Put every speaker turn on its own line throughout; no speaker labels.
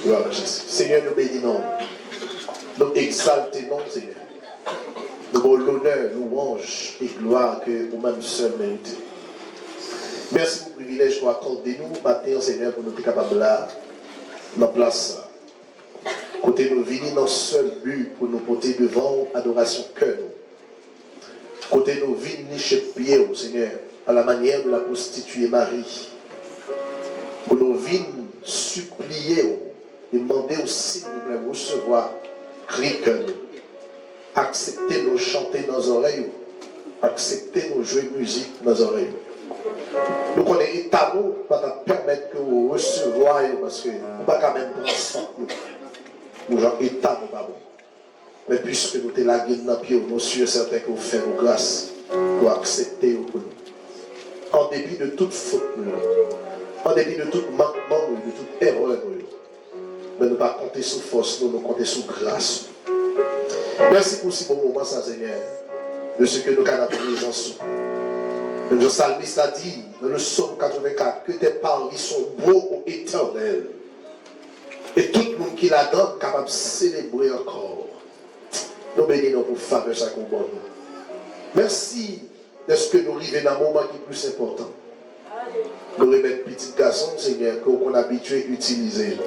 Gloire à Jésus. Seigneur, nous bénissons. Nous exaltons, Seigneur. Nous avons l'honneur, louange et gloire que nous-mêmes seuls méritons. Merci pour le privilège qu'on accorde nous matin, Seigneur, pour nous être capables là, dans la place. Côté nous venir dans seul but pour nous porter devant adoration cœur. Côté nous venir chez pied, Seigneur, à la manière de la prostituée Marie. Pour nous venir supplier, demander aussi de nous recevoir, crier que nous. Accepter nos chanter dans nos oreilles, accepter nos jouer musique dans nos oreilles. Nous connaissons les tabous pour permettre que vous recevoir parce que nous ne pouvons pas même prendre nous gens état nous pas bon. Mais puisque nous sommes là dans le pied, nous sommes certains que vous faites nos grâces pour accepter pour nous. En dépit de toute faute, en dépit de tout manquement, de toute erreur, mais nous ne pas compter sur force, nous compter sur grâce. Merci pour ce bon moment, Seigneur, de ce que nous avons appris en sous. Le psalmiste a dit dans le psaume 84 que tes paris sont beaux et éternels. Et tout le monde qui la donne est capable de célébrer encore. Nous bénissons pour faveur ça qu'on bonne. Merci de ce que nous arrivons dans un moment qui est plus important. Nous remettons petit garçon, Seigneur, qu'on a habitué à utiliser.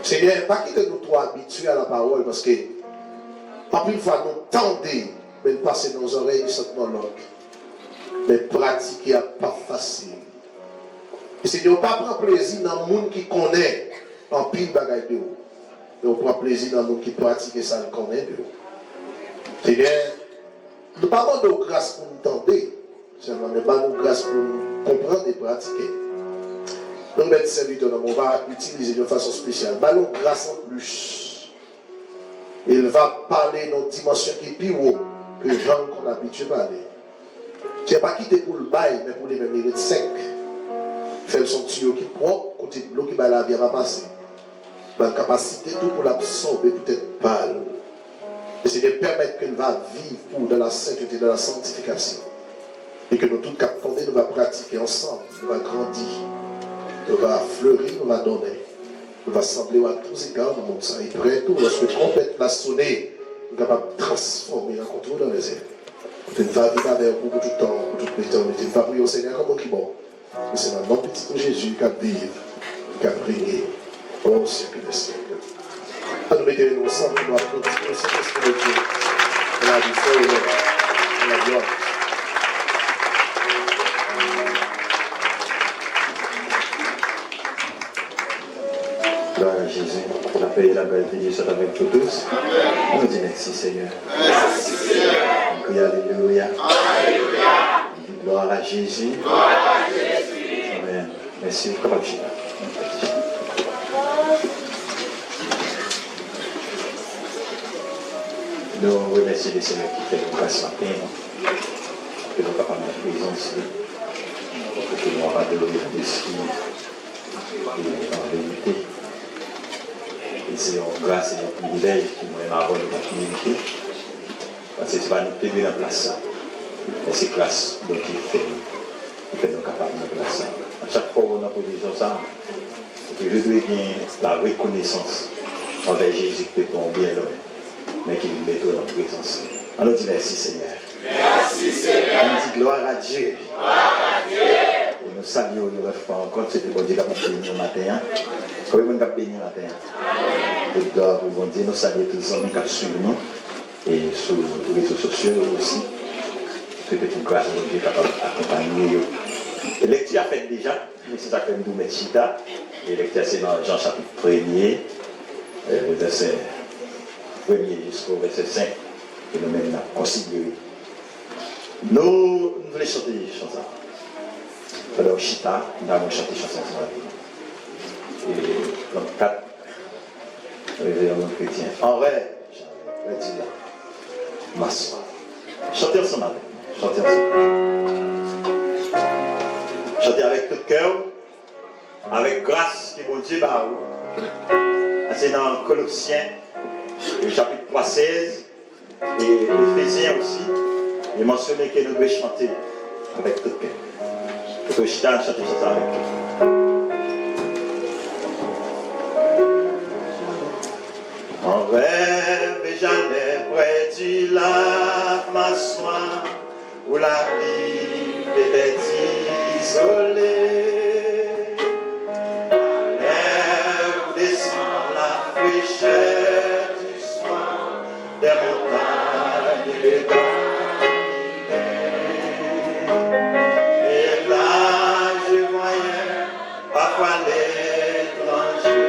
Seigneur, pas que nous trop habitués à la parole parce que en plus, une fois nous tendez, mais passer nos oreilles sans l'autre. Mais pratiquer n'est pas facile. Et Seigneur, pas prendre plaisir dans le monde qui connaît en pile bagaille de vous. Mais on prend plaisir dans le monde qui pratique ça le connaît de vous. Seigneur, nous ne parlons pas de grâce pour nous tendre, seulement nous parlons de grâce pour nous comprendre et pratiquer. Nous mettons serviteurs, on va utiliser de façon spéciale. Ballon grâce en plus. Il va parler dans une dimension qui est plus haut que les gens qu'on a habitué à parler. Tu n'as pas quitté pour le bail, mais pour les mêmes mérites secs. Faire son tuyau qui propre, côté de l'eau qui va la bien passer. La capacité tout pour l'absorber peut-être pâle. Et c'est de permettre qu'elle va vivre pour dans la sainteté, dans la sanctification. Et que nous tous captons, nous va pratiquer ensemble, nous va grandir, nous va fleurir, nous va donner. Nous va sembler à tous égards dans le monde. Et près tout, lorsque trompette va sonner, nous sommes capables de transformer la contrôle dans les airs. Nous va vivre avec vous pour tout le temps, pour toute l'éternité. Nous va prier au Seigneur comme qui bon. Et c'est dans le nom petit de Jésus qui a vécu, qui a prié au siècle des siècles. À nous mettre nous ensemble, nous applaudir au Saint-Esprit de Dieu. Et la vie et la gloire.
Gloire à Jésus. La paix et la belle de Dieu soient avec vous tous. On nous dit merci Seigneur.
Merci Seigneur.
On dit alléluia.
Alléluia.
Gloire à Jésus.
Gloire à Jésus.
Amen. Merci. Vous pouvez appuyer. Nous remercions les Seigneurs qui fait le grâce ce matin. Que nous sommes capables de présence. Que nous avons adoré l'esprit. Et en vérité. Et c'est une grâce et un privilège qui nous aime avoir notre communauté. Parce que ce n'est pas nous payer la place. Mais c'est grâce qui fait nous capables de la place. À chaque fois qu'on a posé ça, je dois gagner la reconnaissance envers Jésus qui peut bien l'homme, mais qui nous met dans notre présence. Alors dis merci Seigneur.
Merci Seigneur.
On dit gloire à Dieu.
Gloire à Dieu.
Et nous saluons une fois encore, c'est le bon Dieu qui a béni au matin. Comment on a béni au matin? Et gloire au bon Dieu, nous saluons tous les hommes qui suivent nous et sur les réseaux sociaux aussi. C'est une grâce de Dieu capable d'accompagner. Et lecture a fait déjà, mais c'est ça que nous mettons Chita. Et lecture c'est dans Jean chapitre 1er, le verset 1er jusqu'au verset 5, que nous même considéré. Nous voulons chanter des chansons. Alors Chita, nous avons chanté des chansons ce matin. Et comme 4, réveillons chrétien. En vrai, je dis là, m'asseoir. Chantez ensemble avec. Chantez ensemble. Chantez avec tout cœur, avec grâce que mon Dieu va. C'est dans Colossiens, le chapitre 3, 16, et Éphésiens aussi. Il est mentionné que nous devons chanter avec tout cœur. Il faut chanter ça avec. lave ma soie, où la vie était isolée. Lève, descend la fraîcheur du soir, des montagnes et des et là, je voyais parfois l'étranger,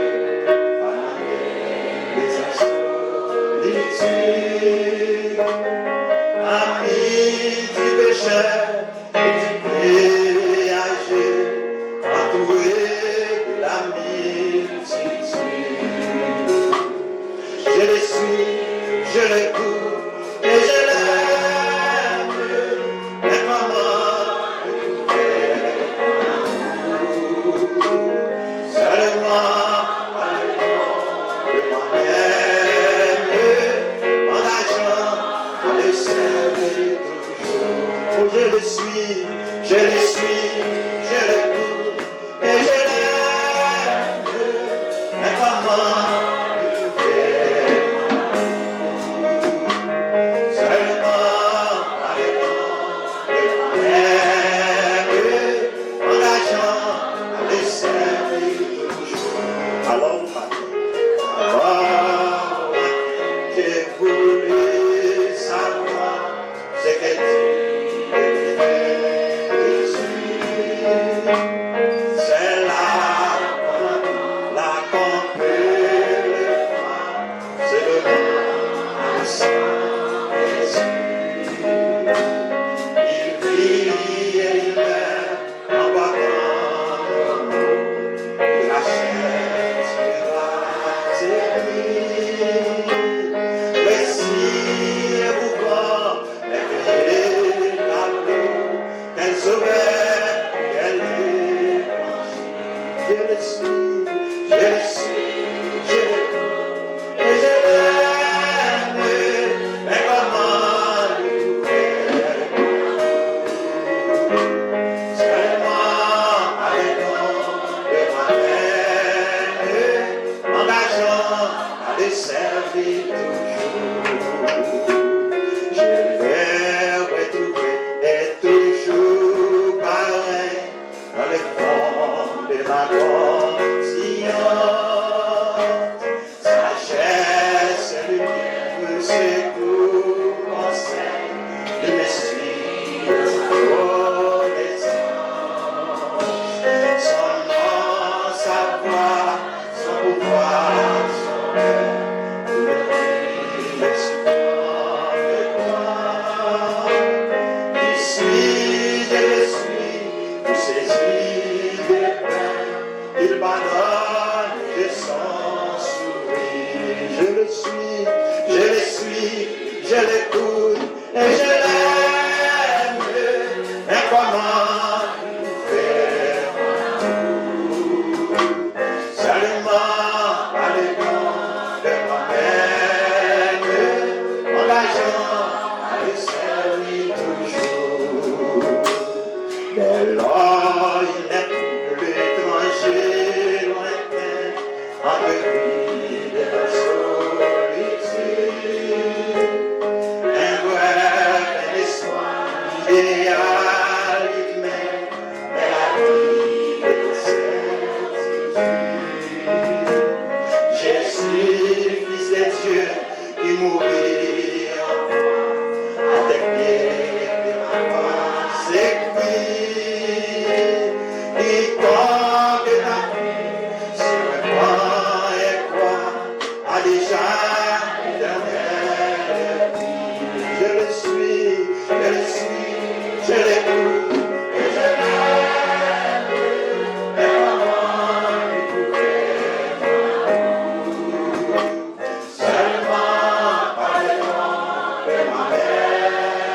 les insolitudes, amis du pécheur et du péager, entouré de la multitude. Je les suis, je les cours et je l'aime, mais comment seulement de moi-même, engageant à le servir toujours. Oh, je le suis, je le suis, je le cours et je l'aime, mais comment le faire seulement avec de moi-même, engageant à le servir toujours. Alors, j'ai voulu savoir ce que tu c'est là qu'on peut le voir, c'est le vent du Saint-Esprit. Il vit et il meurt en battant nos mots, il achète ses récit et pourquoi elle est tableau, qu'elle saurait, qu'elle est blanchie. Je le suis, je le suis, je le cours et je l'aime, mais comment lui faire seulement avec nom de moi-même, engageant à les servir toujours. Je vais retrouver et toujours pareil dans le fond de ma conscience. Sagesse et lumière, secours, conseil, je me suis reconnaissance. Son nom, sa voix, son pouvoir, son cœur, il m'adonne et sans sourire. Je le suis, je le suis, je l'écoute et je l'aime. Mais comment nous faire seulement à l'écart de moi-même, engageant à le servir toujours. Dès lors, il n'est plus l'étranger lointain, entre lui de la solitude. Un rêve, un espoir, idéal, humain, mais la vie est certitude. Jésus, Fils de Dieu, qui mourit enfant, à tes pieds de ma croix, c'est qui quiconque n'a pris sur le point et quoi a déjà l'éternel vie. Je le suis, je le suis, je l'écoute et je l'aime. Et comment lui trouver seulement par le nom de moi-même,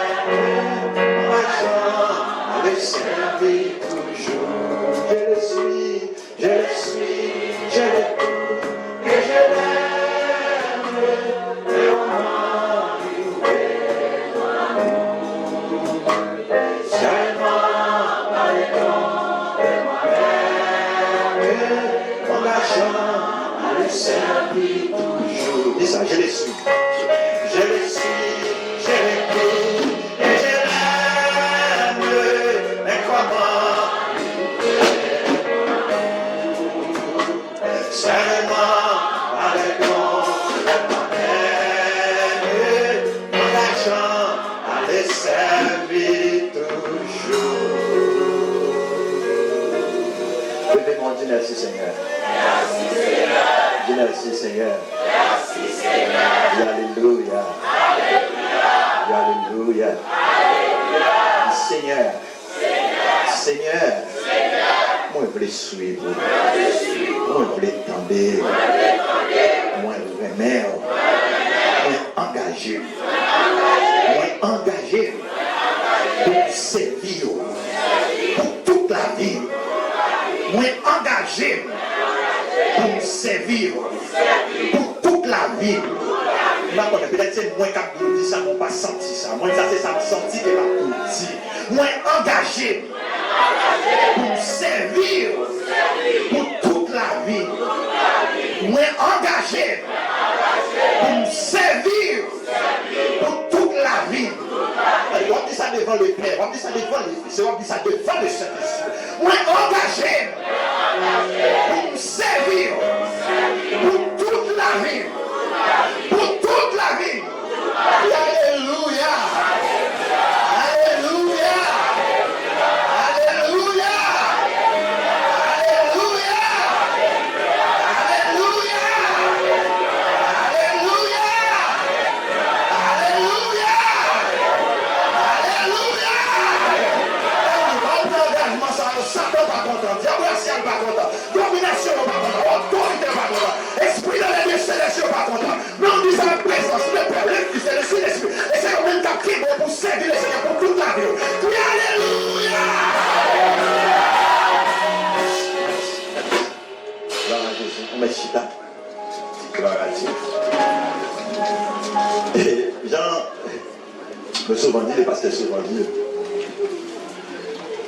marchant à le servir toujours. Je le suis, je le suis, je l'écoute et je l'aime. Et comment lui trouver seulement par le nom de moi-même, m'engageant à le servir toujours. Dis ça, je le suis, je le suis, je Seulement avec mon éternel, mon argent à les servir toujours. Levez-moi, dis merci Seigneur.
Merci Seigneur.
Dis merci Seigneur.
Merci Seigneur.
Dis Alléluia.
Alléluia.
Dis Alléluia. Seigneur. Seigneur. Moi je voulais suivre. Moi je voulais tendre. Moi je voulais mère. Moi engagé. Moi engagé pour servir pour toute la vie. Moi engagé pour servir pour toute la vie. Peut-être c'est moi qui ai dit ça, moi pas senti ça. Moi ça c'est ça me senti que m'a dit. Moi engagé pour servir pour toute la vie. Moi engagé pour servir pour toute la vie. On dit ça devant le Père, on dit ça devant le Fils, on dit ça devant le Saint-Esprit. Moi engagé pour servir pour toute la vie. Pour toute la vie. Alléluia. Alléluia. Alléluia. Alléluia. Alléluia. Alléluia. Alléluia. Alléluia. Engagement, Satan pas content, diabolique pas content, domination pas content, autorité pas content, esprit de l'église céleste pas content. Non, nous avons la présence, le Père, le Fils et le Saint-Esprit. Et c'est le même qui est pour servir le Seigneur pour toute la vie. Oui, alléluia. Gloire à Jésus. On met chita. Gloire à Dieu. Et Jean, le souvent dit, le pasteur souvent dit,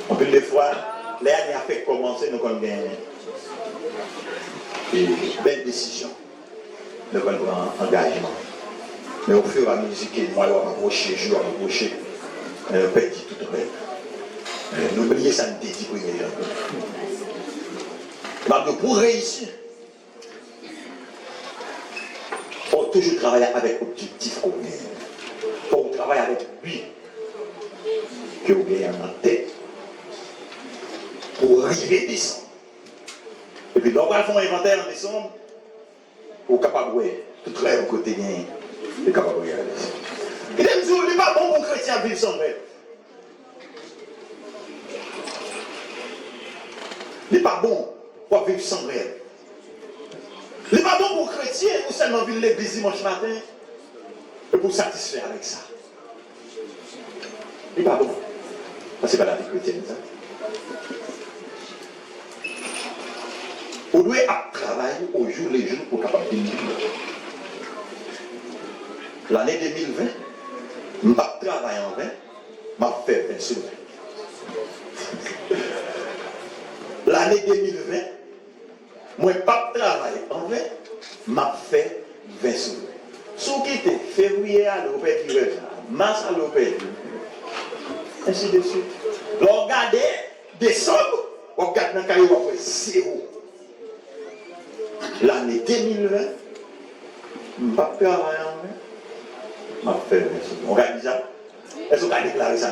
on peut des fois, l'année a fait commencer, nous avons gagné. Et belle décision. Le grand engagement. Mais au fur et à mesure que moi, on va approcher, je vais approcher, on perd tout le reste. N'oubliez ça, ne dit pour y aller. Pour réussir, il faut toujours travailler avec l'objectif qu'on gagne. Il faut travailler avec lui, que vous gagnez en tête, pour arriver à descendre. Et puis, on va faire un inventaire en décembre. Ou capable de tout rêve côté gain, est capable de regarder. Il n'est pas bon pour chrétien vivre sans rêve. Il n'est pas bon pour vivre sans rêve. Il n'est pas bon pour chrétien ou seulement vivre l'église dimanche matin et pour satisfaire avec ça. Il n'est pas bon. Parce que ce n'est pas la vie chrétienne, ça. On doit travailler au jour les jours pour capable de vivre. L'année 2020, je ne pas travailler en vain, je vais faire 20 sur 20. L'année 2020, moi, je ne pas travailler en vain, je vais faire 20 sur 20. Si vous quittez février à l'opération, mars à l'opération, ainsi de suite. Regardez décembre, regardez dans le cahier, vous avez 0. L'année 2020, je ne pas travailler en vain. Je vais faire 20 sur 20. On regarde ça. Est-ce qu'on a déclaré ça?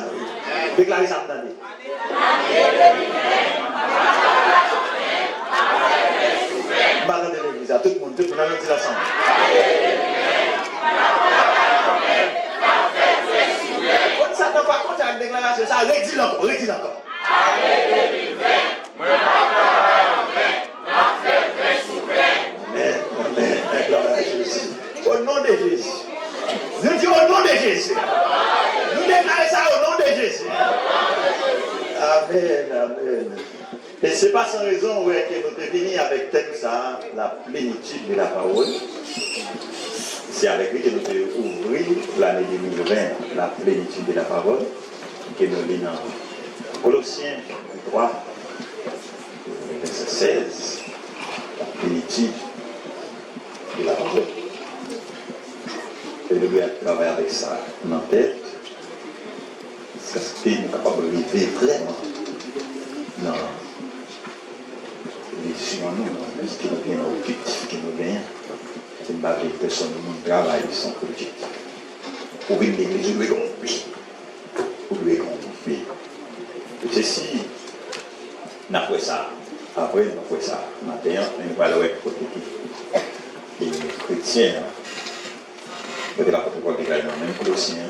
Déclaré ça dans l'année. Malade de l'église, tout le monde dit ça ensemble. Quand ça n'a pas compté avec la déclaration, ça redit encore, redit encore. Au nom de Jésus. Nous disons au nom de Jésus. Nous déclarons ça au nom de Jésus. Amen, amen. Et ce n'est pas sans raison que nous sommes venus avec tel ça, la plénitude de la parole. C'est avec lui que nous devons ouvrir l'année 2020, la plénitude de la parole, que nous lisons dans Colossiens 3, verset 16, la plénitude de la parole. Et nous devons travailler avec ça en tête, parce que nous sommes capables de vivre vraiment dans sur nous, ce qui nous vient, l'objectif qui nous vient, c'est de ne pas les personnes qui travaillent sans objectif. Pour une église, vous devez comprendre. Vous devez comprendre. Et ceci, on a fait ça. Après, on a fait ça. Maintenant, on va le côté qui est chrétien. Peut-être la protocole déclare dans le même Colossiens.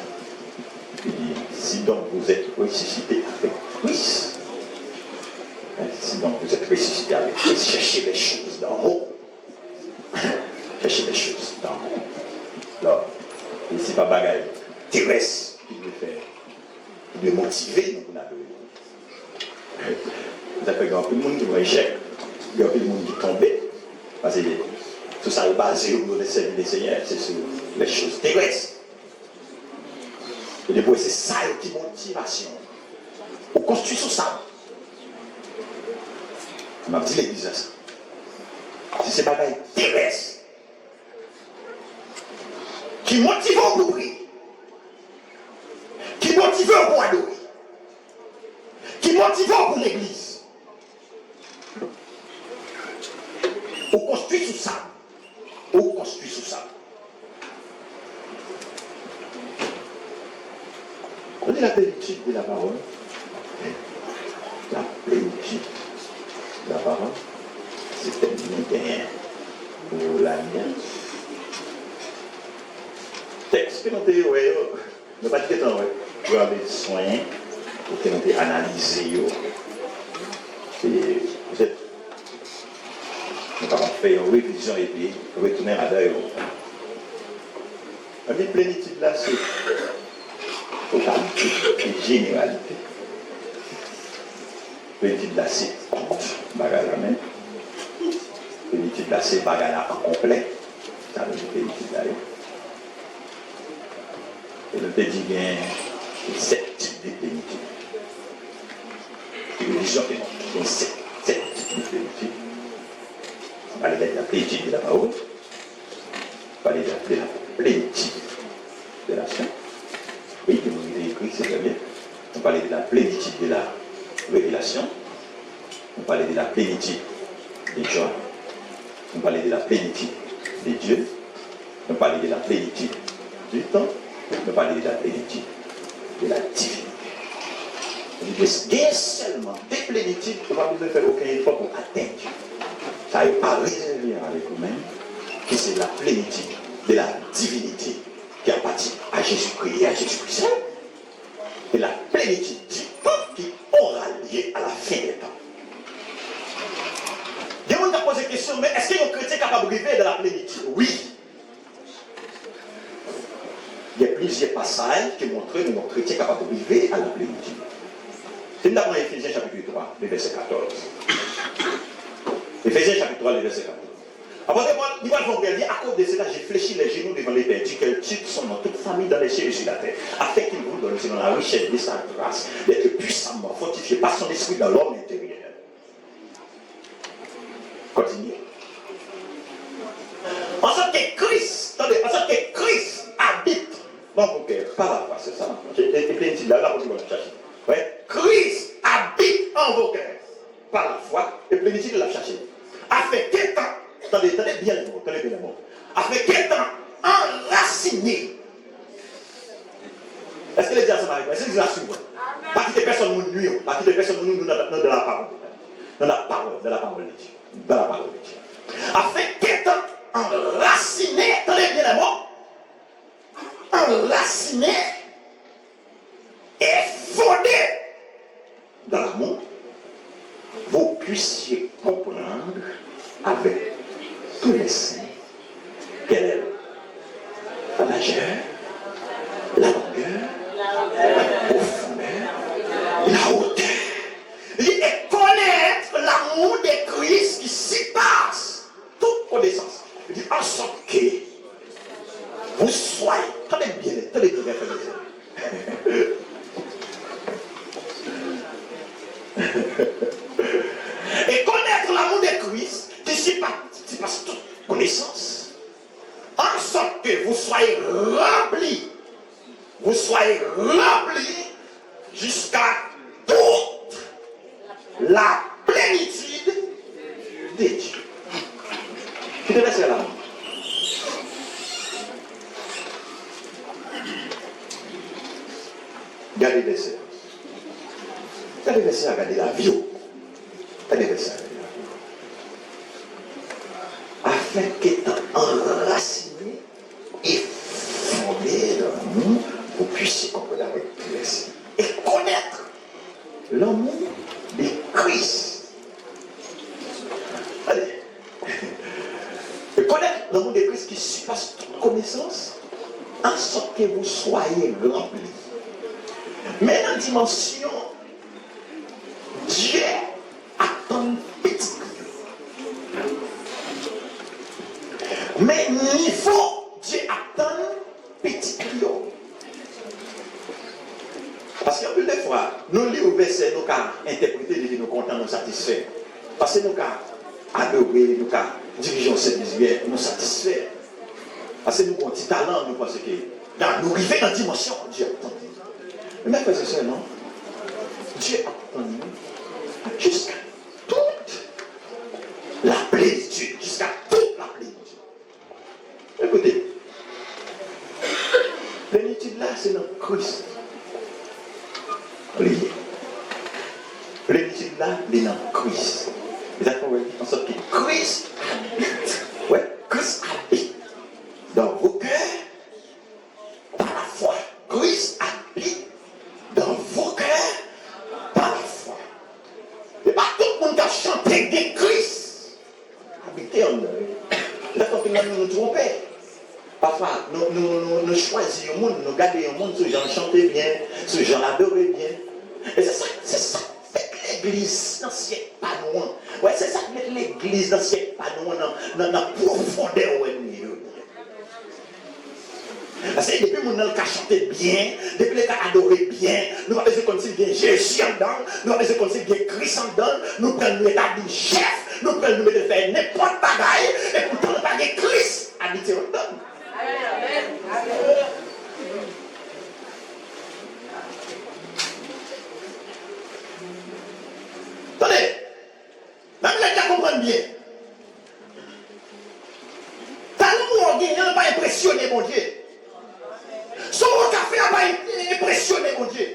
Il dit, si donc vous êtes ressuscité avec Christ, si donc vous êtes ressuscité avec Christ, cherchez les choses d'en haut. Cherchez les choses d'en haut. Alors, ici, pas bagaille terrestre qui doit faire, qui doit motiver nous pour l'adorer. Ça fait qu'il y a plus de monde qui va échec, il y a plus de monde qui tombe. Parce que tout ça est basé au niveau des services des seigneurs, c'est sur les choses terrestres. Et depuis, c'est ça qui est motivation. On construit sur ça. On m'a dit l'église ça. Si c'est bagaille terrestre, qui motive pour prier, qui motive pour adorer, qui motive pour l'église. On construit sur ça. On construit sur ça. On dit la plénitude de la parole. La plénitude de la parole, c'est un bien pour la mienne. Texte que nous avons, nous pas dit que nous avons soin pour que nous avons analysé. Et vous êtes, nous avons fait une révision et puis retourner à l'œil. La plénitude là, c'est totalité et généralité. Plénitude là, c'est toute bagarre la même. Plénitude là, c'est bagarre en complet. Ça veut dire plénitude là. Et le petit bien, c'est 7 types de plénitude. Les religions qui ont 7 types de plénitude. On va parler de la plénitude de la parole. On va parler de la plénitude de la science. Oui, comme vous avez écrit, c'est très bien. On va parler de la plénitude de la révélation. On va parler de la plénitude des joies. On va parler de la plénitude des dieux. On va parler de la plénitude du temps. On va parler de la plénitude de la divinité. Il y a seulement des plénitudes qui ne vont pas faire aucun effort pour atteindre Dieu. Ça n'est pas réservé avec vous-même, que c'est la plénitude de la divinité qui appartient à Jésus-Christ et à Jésus-Christ. Et la plénitude du temps qui aura lieu à la fin des temps. Il y a un qui a posé la question, mais est-ce qu'il y a un chrétien capable de vivre de la plénitude? Oui. Il y a plusieurs passages qui montrent que nos chrétiens sont capables de vivre à la plénitude. C'est d'abord Éphésiens chapitre 3, le verset 14. Éphésiens chapitre 3, le verset 14. Après, il va dire, à cause de cela, j'ai fléchi les genoux devant les perdus, qu'elles tuent son nom, toute famille dans les cieux et sur la terre, afin qu'il vous donne, selon la richesse de sa grâce, d'être puissamment fortifié par son esprit dans l'homme intérieur. Continuez. En sorte que Christ, attendez, en sorte que Christ habite dans vos cœurs, par la foi, c'est ça. J'ai plein de là, vous allez chercher. Ouais. Christ habite en vos cœurs, par la foi, et plénitude de la chercher. Afin qu'étant, attendez bien les mots, afin qu'étant enraciné. Est-ce que les gens sont mariés? Est-ce que les gens sont mariés? Pas quitter personne nous nuit, pas quitter personne nous nuit dans la parole. Dans la parole de Dieu. Dans la parole de Dieu. Afin qu'étant enraciné, attendez bien les mots, enraciné et fondé dans l'amour, vous puissiez comprendre avec tous les saints quelle est la largeur, la longueur, la profondeur, la hauteur. Et connaître l'amour de Christ qui surpasse toute connaissance. Il dit en sorte que vous soyez, tenez bien, et connaître l'amour de Christ qui surpasse toute connaissance, en sorte que vous soyez remplis jusqu'à toute la plénitude quitter Dieu. Qui te laisse là. Gardez les serres. Gardez les serres, gardez la vie. Gardez les serres. Afin qu'étant enraciné et fondé dans nous, vous puissiez comprendre avec plaisir et connaître l'amour de Christ. Allez. Et connaître l'amour de Christ qui surpasse toute connaissance, en sorte que vous soyez remplis. Mais dans la dimension, Dieu attend petit. Mais niveau, Dieu attend petit client. Parce qu'en plus de fois, nous lisons au verset, nous avons interprété, nous contents, nous satisfaits. Parce que nous avons adoré, nous avons dirigé au service bien, nous satisfaits. Parce que nous avons un petit talent, nous pensons que nous arrivons dans la dimension, Dieu attend. Mais mes frères et sœurs, non? Dieu attend jusqu'à toute la plénitude, jusqu'à toute la plénitude. Écoutez, plénitude là, c'est dans Christ. Lié. Plénitude là, c'est dans Christ. Vous avez compris? En sorte que Christ habite. Ouais, Christ habite dans vos cœurs par la foi. Christ habite dans vos cœurs par la foi. Et pas tout le monde qui a chanté de Christ habiter en eux. D'accord que nous nous trompons. Parfois, nous choisissons un monde, nous gardons un monde, ceux gens chantaient bien, ceux gens adoraient bien. Et c'est ça fait l'église dans ce siècle pas loin. Ouais, c'est ça qui met l'église dans ce siècle pas loin, dans la profondeur où elle est. Parce que depuis que nous avons chanté bien, depuis que nous avons adoré bien, nous avons besoin de qu'il y ait Jésus en dedans, nous avons besoin qu'il y ait Christ en dedans, nous prenons l'état du chef, nous prenons le faire n'importe quoi bagaille, et pourtant nous n'avons pas Christ habité en dedans. Attendez, même les gens comprennent bien. Talent ou n'a pas impressionné mon Dieu. Son café n'a pas impressionné mon Dieu.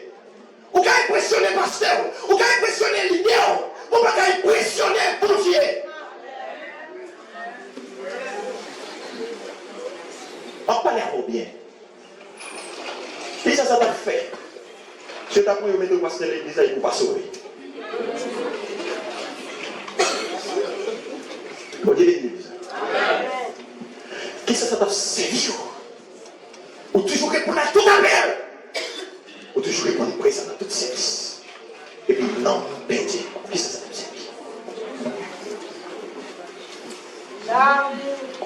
Ou qu'a impressionné pasteur, ou qu'a impressionné leader, ou pas qu'a impressionné mon Dieu. On parle à vous bien. Et ça t'a fait. Je t'ai appris à mettre le pasteur de l'église pour ne pas sauver. Bon Dieu l'église. Qu'est-ce que ça t'a servi? Ou toujours répondre à tout à l'heure. Ou toujours répondre présent dans tout service. Et puis non, ben Dieu, qu'est-ce que ça t'a servi?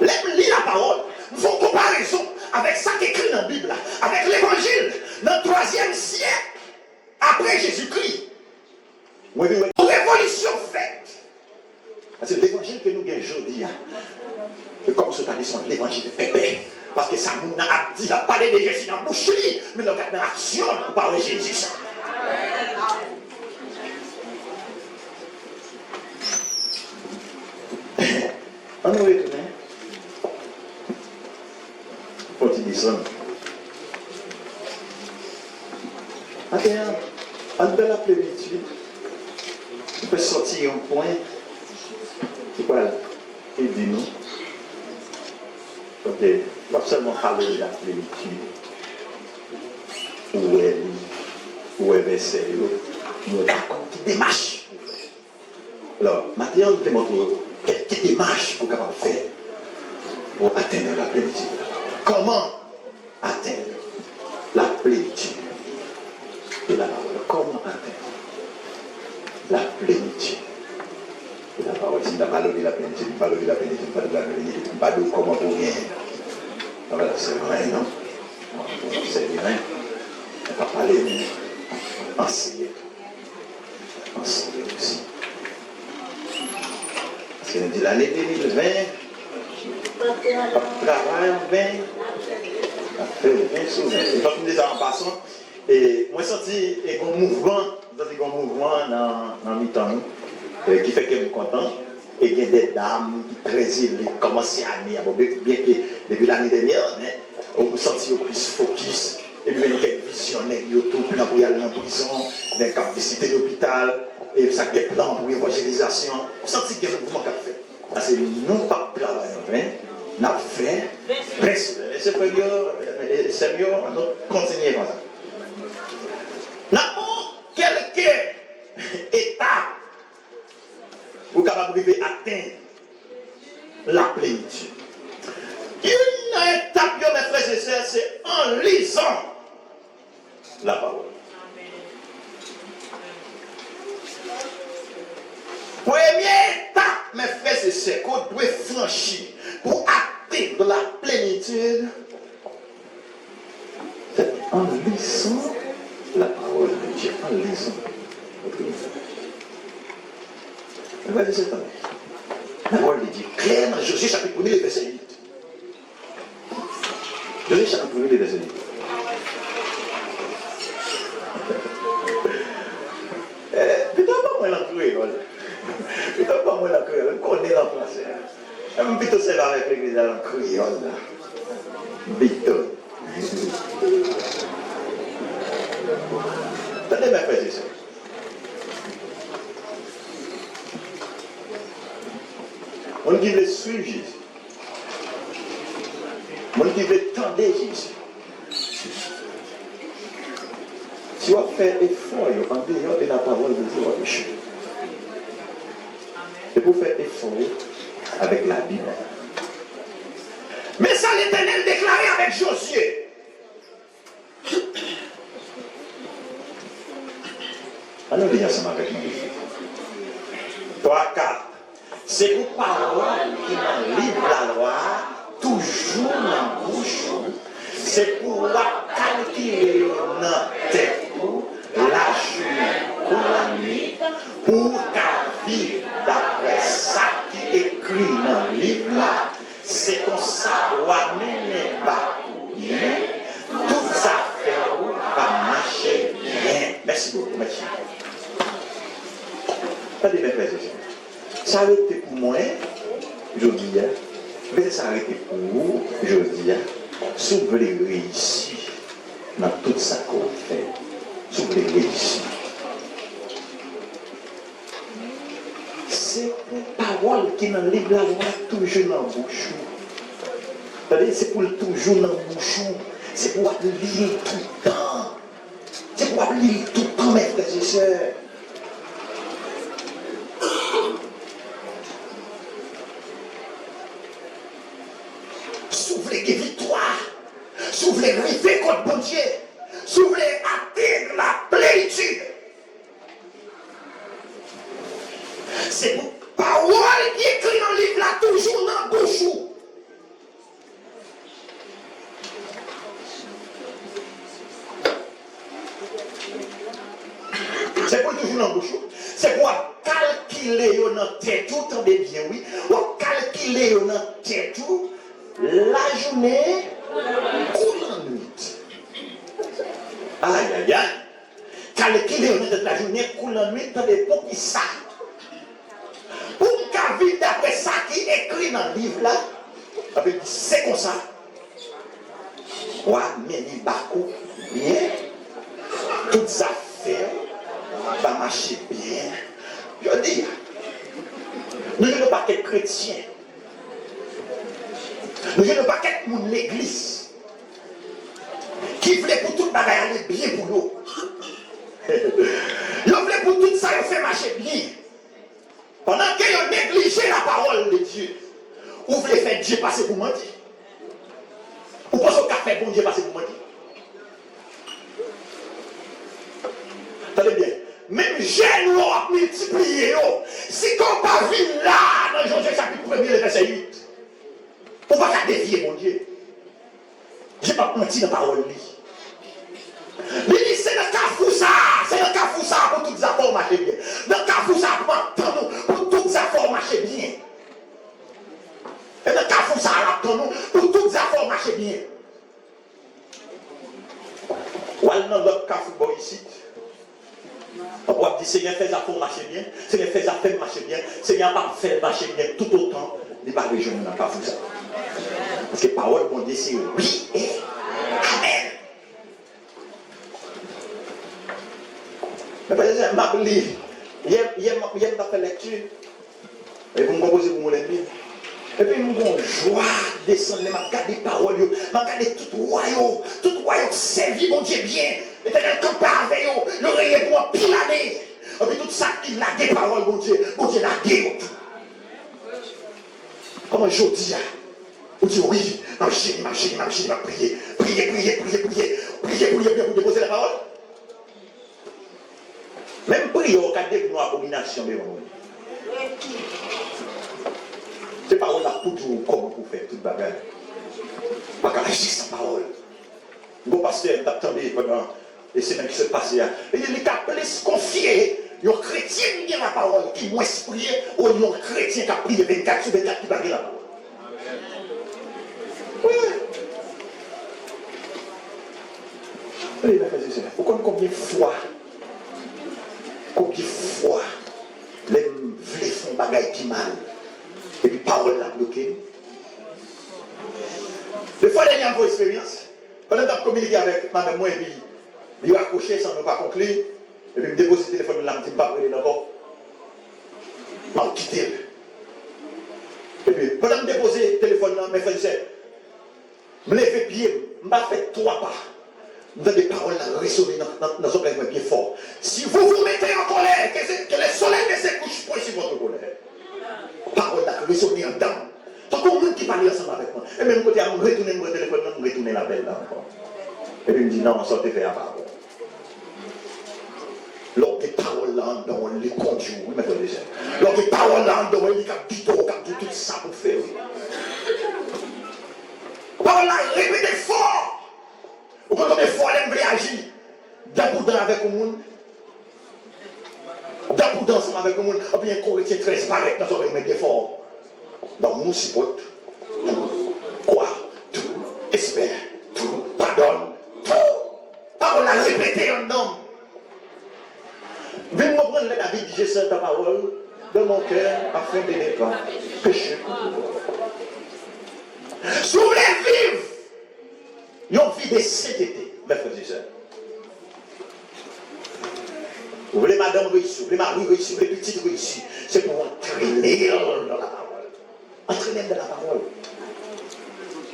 Laisse-moi lire la parole. Nous faisons comparaison avec ça qui est écrit dans la Bible, avec l'évangile, dans le 3e siècle, après Jésus-Christ. Une révolution faite. C'est l'évangile que nous gagnons aujourd'hui. Et comme ce temps sont l'évangile de Pépé. Parce que ça nous a dit, il a parlé de Jésus dans la bouche, mais nous avons une action pour parler de Jésus. On nous retourne. Faut-il dire ça? En de la plénitude, on peut sortir un point qui va aider nous. Ok, pas seulement parler de la plénitude, où est verset, nous avons des démarches. Alors, maintenant, nous te montrons quelques démarches pour pouvoir faire pour atteindre la plénitude. Comment atteindre la plénitude de la parole? Comment atteindre la plénitude de la parole? Si nous n'avons pas de la plénitude, pas de la plénitude, pas de la plénitude, pas de comment pour rien. Voilà, c'est vrai, non? C'est vrai. On ne va pas parler, mais enseigner. Enseigner aussi. Parce qu'on dit l'année 2020, travail en 20, fait 20 sous 20. Et quand on dit ça en passant, et moi, j'ai senti un mouvement dans mi-temps qui fait que je suis content. Et il y a des dames qui très élevées, commencent à venir, bien que depuis l'année dernière, on senti plus focus, et puis il y a quelques visionnaires, tout plan pour y aller en prison, des cas de visiter l'hôpital, et ça des plans pour l'évangélisation. On senti qu'il y a un mouvement qui a fait. Parce que nous, pas de travail, on a fait, presque, c'est pas sérieux, on continue comme ça. N'importe quel état vous êtes capable d'atteindre la plénitude. Une étape, mes frères et sœurs, c'est en lisant la parole. Première étape, mes frères et sœurs, qu'on doit franchir pour atteindre la plénitude, c'est en lisant la parole de Dieu, en lisant votre livre. Regardez cette année. La parole de Dieu, clairement, Josué chapitre 1, verset 8. Josué chapitre 1, verset 8. Putain, pas moi l'entrée, putain, pas moi l'entrée, on connaît la français. Même plutôt c'est là avec l'église en créole. Victor. Attendez, ma frère, c'est ça. On dit le suivre Jésus. On dit le tendre Jésus. Si on fait effort en dehors de la parole de Dieu, on va échouer. Et pour faire effort avec la Bible. Mais ça, l'Éternel déclaré avec Josué. Allons lire ensemble avec nous. 3, 4. C'est pour parole qui dans le livre la loi, toujours dans la bouche. C'est pour la calculer dans la tête, la journée ou la nuit, pour qu'à vivre d'après ça qui est écrit dans le livre là. C'est comme ça, on va mener pas bien, toutes affaires vont marcher bien. Merci beaucoup, merci. Pas de mes frères et sœurs. Ça a été pour moi, je dis, mais ça a été pour vous, je dis, si vous voulez réussir dans tout ça qu'on fait, si vous voulez réussir, c'est une parole qui dans le livre la loi toujours dans le bouche. C'est pour toujours dans le bouche. C'est pour lire tout le temps. C'est pour lire tout le temps, mes frères et sœurs. S'ouvrez des victoires, s'ouvrez river contre bon Dieu, s'ouvrez atteindre la plénitude. C'est pour parole qui est écrite dans le livre là, toujours dans le bouche. C'est pour toujours dans le bouche. C'est pour calculer dans la tête tout, attendez bien, oui, pour calculer dans la tête tout. La journée ou la nuit. Aïe, aïe, aïe. Calculer de la journée ou la nuit, dans les pour qui ça. Pour qu'à vivre d'après ça qui est écrit dans le livre là, c'est comme ça. Ouais, mais il bakou bien. Toutes les affaires vont marcher bien. Je dis, nous ne sommes pas que chrétiens. Nous ne sommes pas quelques monde de l'église qui voulait pour tout le bagage aller bien pour nous. Ils voulaient pour tout ça, ils fait marcher bien. Pendant qu'ils ont négligé la parole de Dieu, vous voulez faire Dieu passer pour mentir. Vous pensez qu'on a fait bon Dieu passer pour mentir. Attendez bien. Même jeunes ont multiplié. Si on pas vu là, dans Josué chapitre 1, verset 8. On va pas dévier, mon Dieu. Je n'ai pas menti dans la parole. Il dit, c'est le cafoussa. C'est le cafoussa pour toutes les affaires marcher bien. Le cafoussa pour toutes les affaires marcher bien. Et le cafoussa pour toutes les affaires marcher bien. Ou alors, dans l'autre cafou ici. On va dire, Seigneur, fais ça pour marcher bien. Seigneur, fais ça pour marcher bien. Seigneur, pas faire marcher bien tout autant. Il n'est pas région, il n'a pas fait ça. Parce que la parole, mon Dieu, c'est oui et amen. Mais par exemple, je m'appelle, il y a fait lecture. Et vous me composez pour mon ennemi. Et puis, nous avons joie de descendre, je regarde les paroles, je regarde tout royaume servi, mon Dieu, bien. Et t'as un camp avec eux, l'oreille pour moi, pile année. Et puis tout ça, il a des paroles, mon Dieu, l'a gué. Comment je dis, on dit oui, marchez, priez pour déposer la parole. Même prier au cas de nos abominations, mais bon. Ces paroles-là, pour tout, comment vous faire toute bagarre. Pas qu'à agir sans parole. Mon pasteur m'attendait pendant les semaines qui se passaient. Il est appelé se confier. Il y a un chrétien qui a la parole, qui moins prier, ou il y a un chrétien qui a prié 24 sur 24 qui va la parole. Oui. Oui, mes frères et sœurs, vous connaissez combien de fois, les vrais font bagaille qui mal. Et puis parole l'a bloqué. Des fois, il y a une expérience. Pendant que je communiqué avec ma mère, et puis il a accroché sans ne pas conclure. Et puis il me dépose le téléphone, je ne dis pas brûler d'abord. Je m'en quitté. Et puis pendant que je dépose le téléphone, mes frères et sœurs, je me lève pied, je m'ai fait 3 pas. Vous avez des paroles à résonner dans nos oreilles bien fort. Si vous vous mettez en colère, que le soleil ne se couche pas sur votre colère. Parole à résonner en dedans. Donc, au monde qui parle ensemble avec moi. Et même côté, je retourne mon téléphone, je retourne l'appel là encore. Et puis il me dit non, on sortait faire la parole. Lors des paroles là, on les conduit, mes frères et sœurs. Lors des paroles là, on les dit tout ça pour faire. Parole là, répétez fort. Ou quand on est fort, on veut agir. D'abord avec le monde. D'abord ensemble avec le monde. Et puis un chrétien très pareil dans son oreille, bien fort. Donc nous supportons tout, croire, tout, espère, tout, pardonne, tout. Parole à répéter en homme. Venez-moi prendre la David, j'ai cette ta parole dans mon cœur afin de ne pas pécher. Si vous voulez vivre, une vie de sainteté, mes frères et sœurs. Vous voulez madame réussir, vous voulez mari réussir, vous voulez petite réussir, c'est pour entraîner dans la parole. Entraîner dans la parole.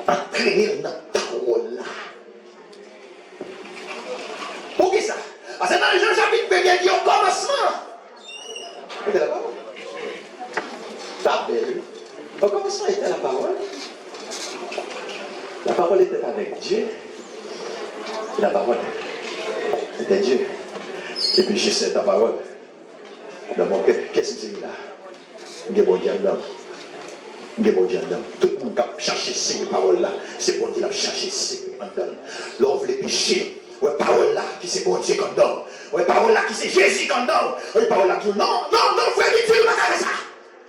Entraîner dans la parole là. Pour qui ça? Parce que dans les Jean chapitre 1, il dit au commencement. C'était la parole. Ça belle. Au commencement était la parole. La parole était avec Dieu. La parole était Dieu. Et puis je sais ta parole. Dans mon cœur, qu'est-ce que c'est là? Il y a bon Dieu là. Tout le monde a cherché ces paroles-là. C'est bon Dieu a cherché ces paroles-là. L'on veut les péchés. Ouais, parole là qui c'est bon Dieu qu'on donne. Ouais, parole là qui c'est Jésus qu'on donne. Ouais, parole là qui non, frère, il ne pas faire ça.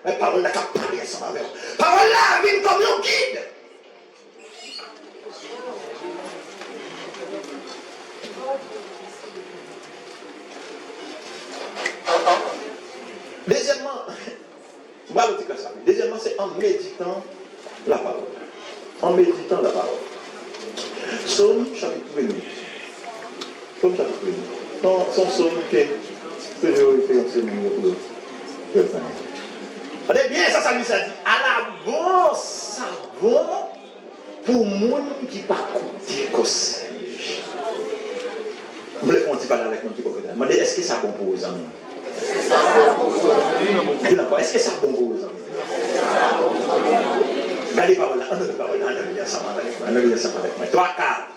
Ouais, parole là qui a parlé ensemble avec. Parole là vient comme un guide. Deuxièmement, c'est en méditant la parole. En méditant la parole. Psaume chapitre 1. Psaume chapitre 1. Son psaume que je vais faire en ce moment pour le faire. Regardez bien, ça lui a dit. À la bon savon pour monde qui ne pas coûter conseil. Vous voulez qu'on parle avec nous qui peut dire, est-ce que ça bon pour vous amis? Est-ce que ça bon pour vous amis? Regardez par là, on a vu ensemble avec moi. 3 quarts.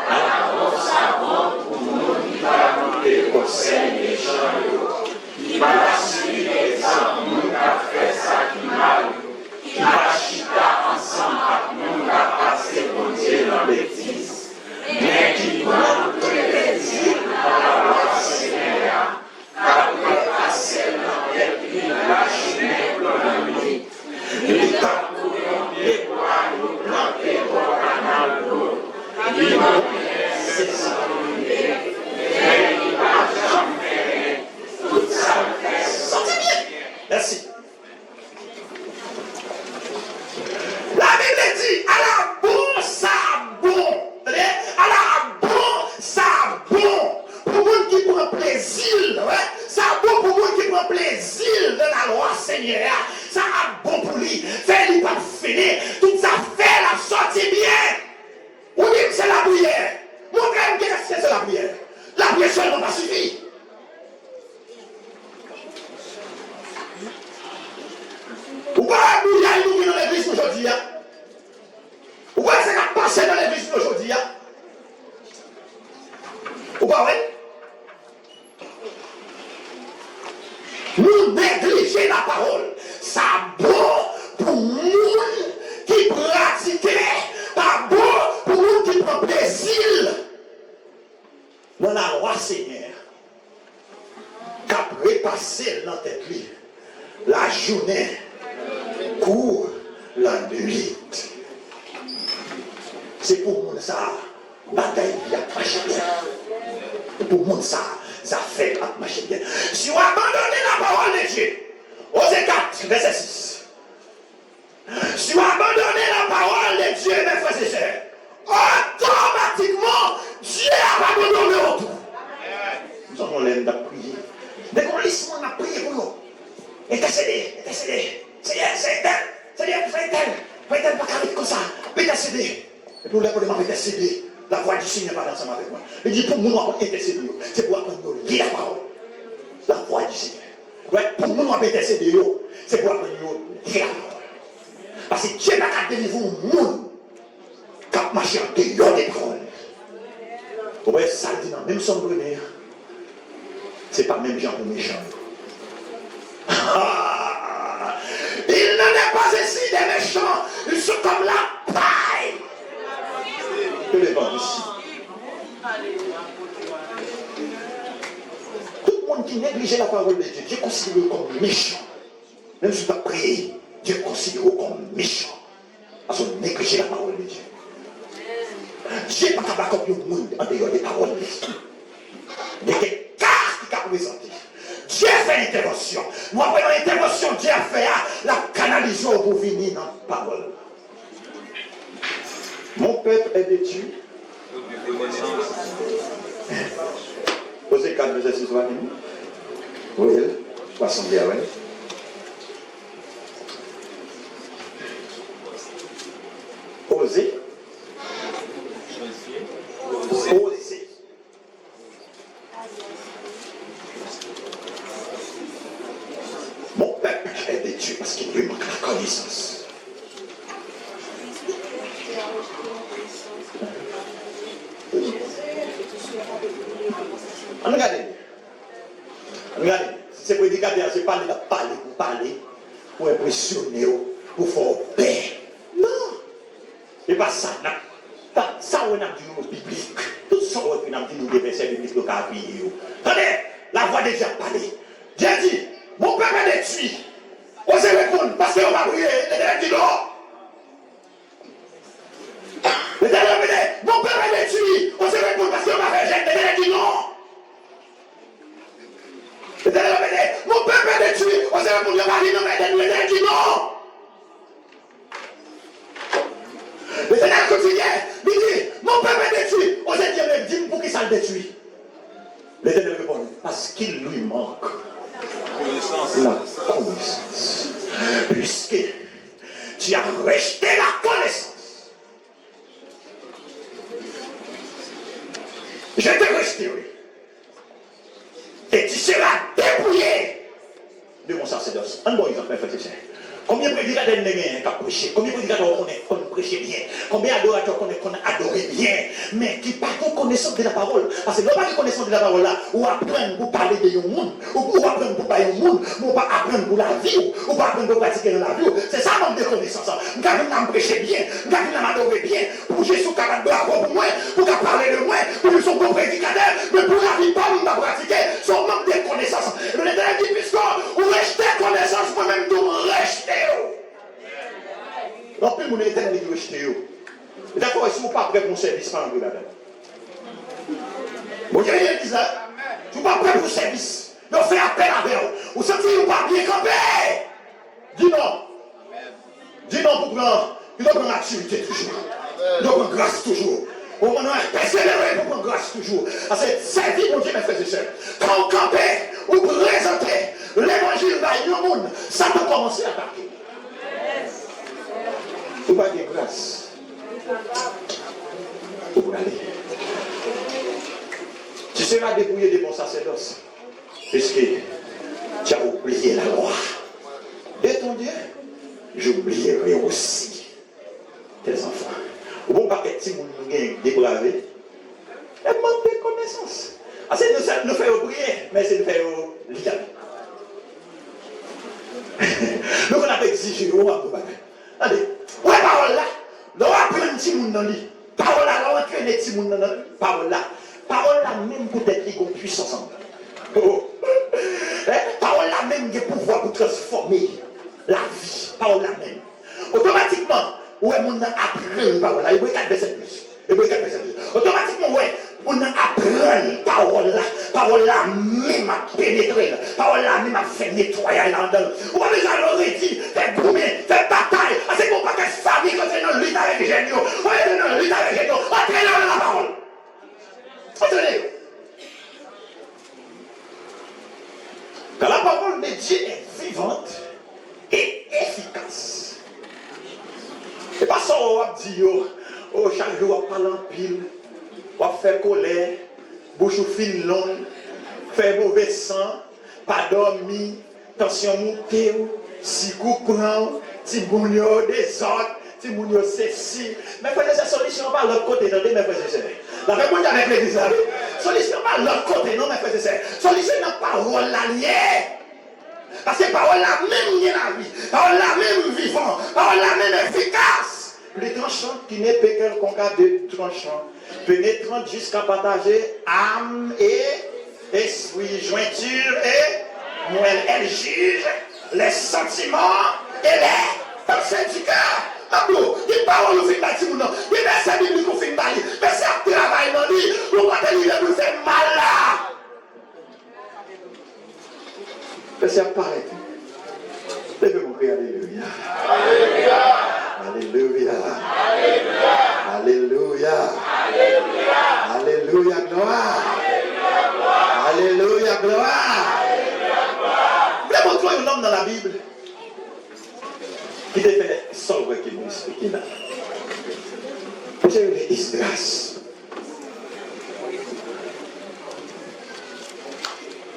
Alors, savons pour nous qui va monter au sein des champs, qui va suivre les hommes, qui va faire ça qui mal, qui va chita ensemble avec nous, qui va passer pour Dieu dans bêtise, mais qui va les dire dans la loi Seigneur, après passer dans les prix, la chemin pour la nuit. Il t'a pour nous planter au canal d'eau,
aujourd'hui, ou quoi ça va passer dans l'église aujourd'hui? Ou pas vrai? Nous négliger la parole. Ça bon pour nous qui pratiquent, pas bon pour nous qui prend plaisir dans la loi Seigneur. Qu'après passer dans tête lui, la journée court la nuit. C'est pour nous ça, bataille qui a marché bien. Pour nous ça fait à marcher bien. Si on abandonne la parole de Dieu, Osée 4, verset 6. Si on abandonne la parole de Dieu, mes frères et sœurs, automatiquement, Dieu a abandonné tout. Nous avons l'air de prier. Dès qu'on lit, on a prié pour nous. Intercédez. C'est-à-dire, faites-elle pas carré comme ça. Intercédez. Et pour les problèmes, intercédez. La voix du Seigneur va ensemble avec moi. Il dit pour nous, on va intercéder. C'est pour apprendre à lire la parole. La voix du Seigneur. Ouais, pour nous, on va intercéder. C'est pour apprendre à lire la parole. Parce que Dieu n'a qu'à délivrer un monde qui a marché en dehors des paroles. Vous voyez, ça dit dans même son premier. C'est pas même genre de méchant. Il n'en est pas ici des méchants. Ils sont comme la paille. Que les vents ici. Tout le monde qui néglige la parole de Dieu, Dieu considère comme méchant. Même si tu as prié, Dieu considère comme méchant. Parce qu'on néglige la parole de Dieu. Dieu n'est pas capable de monde en dehors des paroles de Dieu. Il y a des cartes qui ont présenté. Dieu fait l'intervention. Moi, après l'intervention, Dieu a fait la canalisation pour venir dans la parole. Mon peuple est détruit. Osée 4, verset 6. Oui, je vais assembler avec. Osée. Osée. Mon peuple est détruit parce qu'il lui manque la connaissance. Regardez. Ces prédicateurs, c'est pas pour parler, pour impressionner, pour faire paix. Non. C'est pas ça. Ça, on a dit au biblique. Tout ça, on a dit nous des versets bibliques de Carpille. Attendez, la voix de Dieu a parlé. Dieu dit, mon peuple est détruit. Osez répondre parce qu'on va prier. L'éternel dit non. L'éternel dit, mon peuple est détruit. Osez répondre parce qu'on va rejeter. L'éternel dit non. L'éternel dit, mon peuple est détruit. Osez répondre, l'éternel dit non. L'éternel continue. Il dit, mon peuple est détruit. Osez dire, mais dis-moi pour qui ça le détruit. L'éternel répond, parce qu'il lui manque la connaissance. Puisque tu as rejeté la connaissance. Je te resterai. Et tu seras dépouillé de mon sacerdoce. Un bon exemple, frère. Combien de prédicateurs qui ont prêché? Combien de prédicateurs qu'on prêché bien? Combien d'adorateurs qu'on a adoré bien? Mais qui pas de connaissance de la parole. Parce que non pas de connaissance de la parole là, ou apprendre pour parler de yon monde, ou apprendre pour parler de yon monde, ou pas apprendre pour la vie, ou pas apprendre pour pratiquer dans la vie. C'est ça manque de connaissance. Nous avons prêché bien, nous avons adoré bien, pour Jésus capable bravo pour moi, pour parler de moi, pour nous sommes bons prédicateurs, mais pour la vie, pas nous avons pratiqué, son manque de connaissance. Le L'éternel dit, puisque vous rejetez connaissance, moi-même, vous rejetez. Donc, plus mon éternel dit rejeter. D'accord, si vous n'êtes pas prêt pour le service, pas en là-dedans. Vous avez rien dit ça? Vous n'êtes pas prêt pour le service. Donc, faites appel avec vous. Vous sentez que vous n'êtes pas bien campé. Dis non. Dis non pour prendre maturité toujours. Pour prendre grâce toujours. On va persévérer pour prendre grâce toujours. Parce que c'est vie, mon Dieu, mes frères et sœurs. Quand vous campez, vous présentez l'évangile dans le monde, ça peut commencer à attaquer. Vous n'avez pas de grâce. Vous allez. Tu seras dépouillé de mon sacerdoce. Puisque tu as oublié la loi. Et ton Dieu, j'oublierai aussi
tes enfants. Ou bon paquet si vous nous débravé, et manque de connaissances. Ah, c'est nous faisons prier, mais c'est nous faisons lire. Donc on a exigé, on va pas. Allez, ouais, parole là, on va prendre un petit monde dans lui. Parole là, on va prendre un petit monde dans lui. Parole là, même peut-être qu'il y a une puissance en nous. Parole là même, il y a pouvoir pour transformer la vie. Parole là même. Automatiquement, ouais, on apprend parole là, il y a 4 versets plus. Automatiquement, ouais, on apprend parole là même à pénétrer, parole là même à faire nettoyer là-dedans. On va déjà leur dire, faire brûler, faire bataille. C'est pour pas que famille quand c'est dans le lutte avec géniaux. On est dans le lutte avec géniaux. Entraînez dans la parole. Entraînez. Quand la parole de Dieu est vivante et efficace. Et pas ça, on va dire, oh, chaque jour, on parle en pile, on va faire colère, bouche ou fine longue, faire mauvais sang, pas dormir, tension montée, si coup prend, si bougno désordre, si bougno ceci. Mais frère, c'est solution par l'autre côté, non, mes frères et sœurs. La réponse avec l'église, solution par l'autre côté, non, mes frères et sœurs. Solution dans la parole liée. Parce que parole là même il y a la vie, parole là même vivant, parole là même efficace. Le tranchant qui n'est pas quelconque de tranchant, pénétrant jusqu'à partager âme et esprit, jointure et moelle. Elle juge les sentiments et les pensées du cœur. Pablo, il parle au film d'Atimouna, il verset biblique au film d'Ali, mais c'est un travail dans lui, pour quand il nous fait mal là. C'est apparaître. Levez-vous, alléluia. Alléluia. Alléluia. Alléluia. Alléluia. Gloire. Alléluia. Gloire. Vous avez montré un homme dans la Bible qui défait son vrai qui nous explique. Vous avez eu Esdras.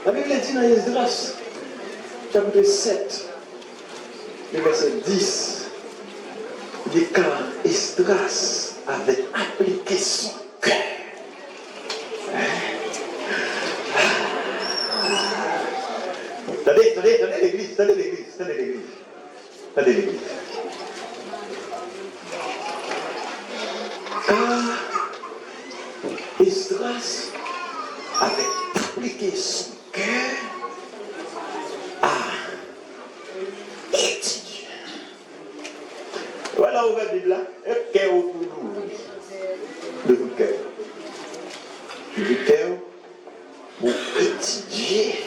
La Bible dit dans Esdras, chapitre 7, le verset 10, il dit car Esdras avait appliqué son cœur. Attendez l'église. Car Esdras avait appliqué son cœur à étudier. Voilà où la Bible là, un cœur autour de tout cœur. Du cœur pour étudier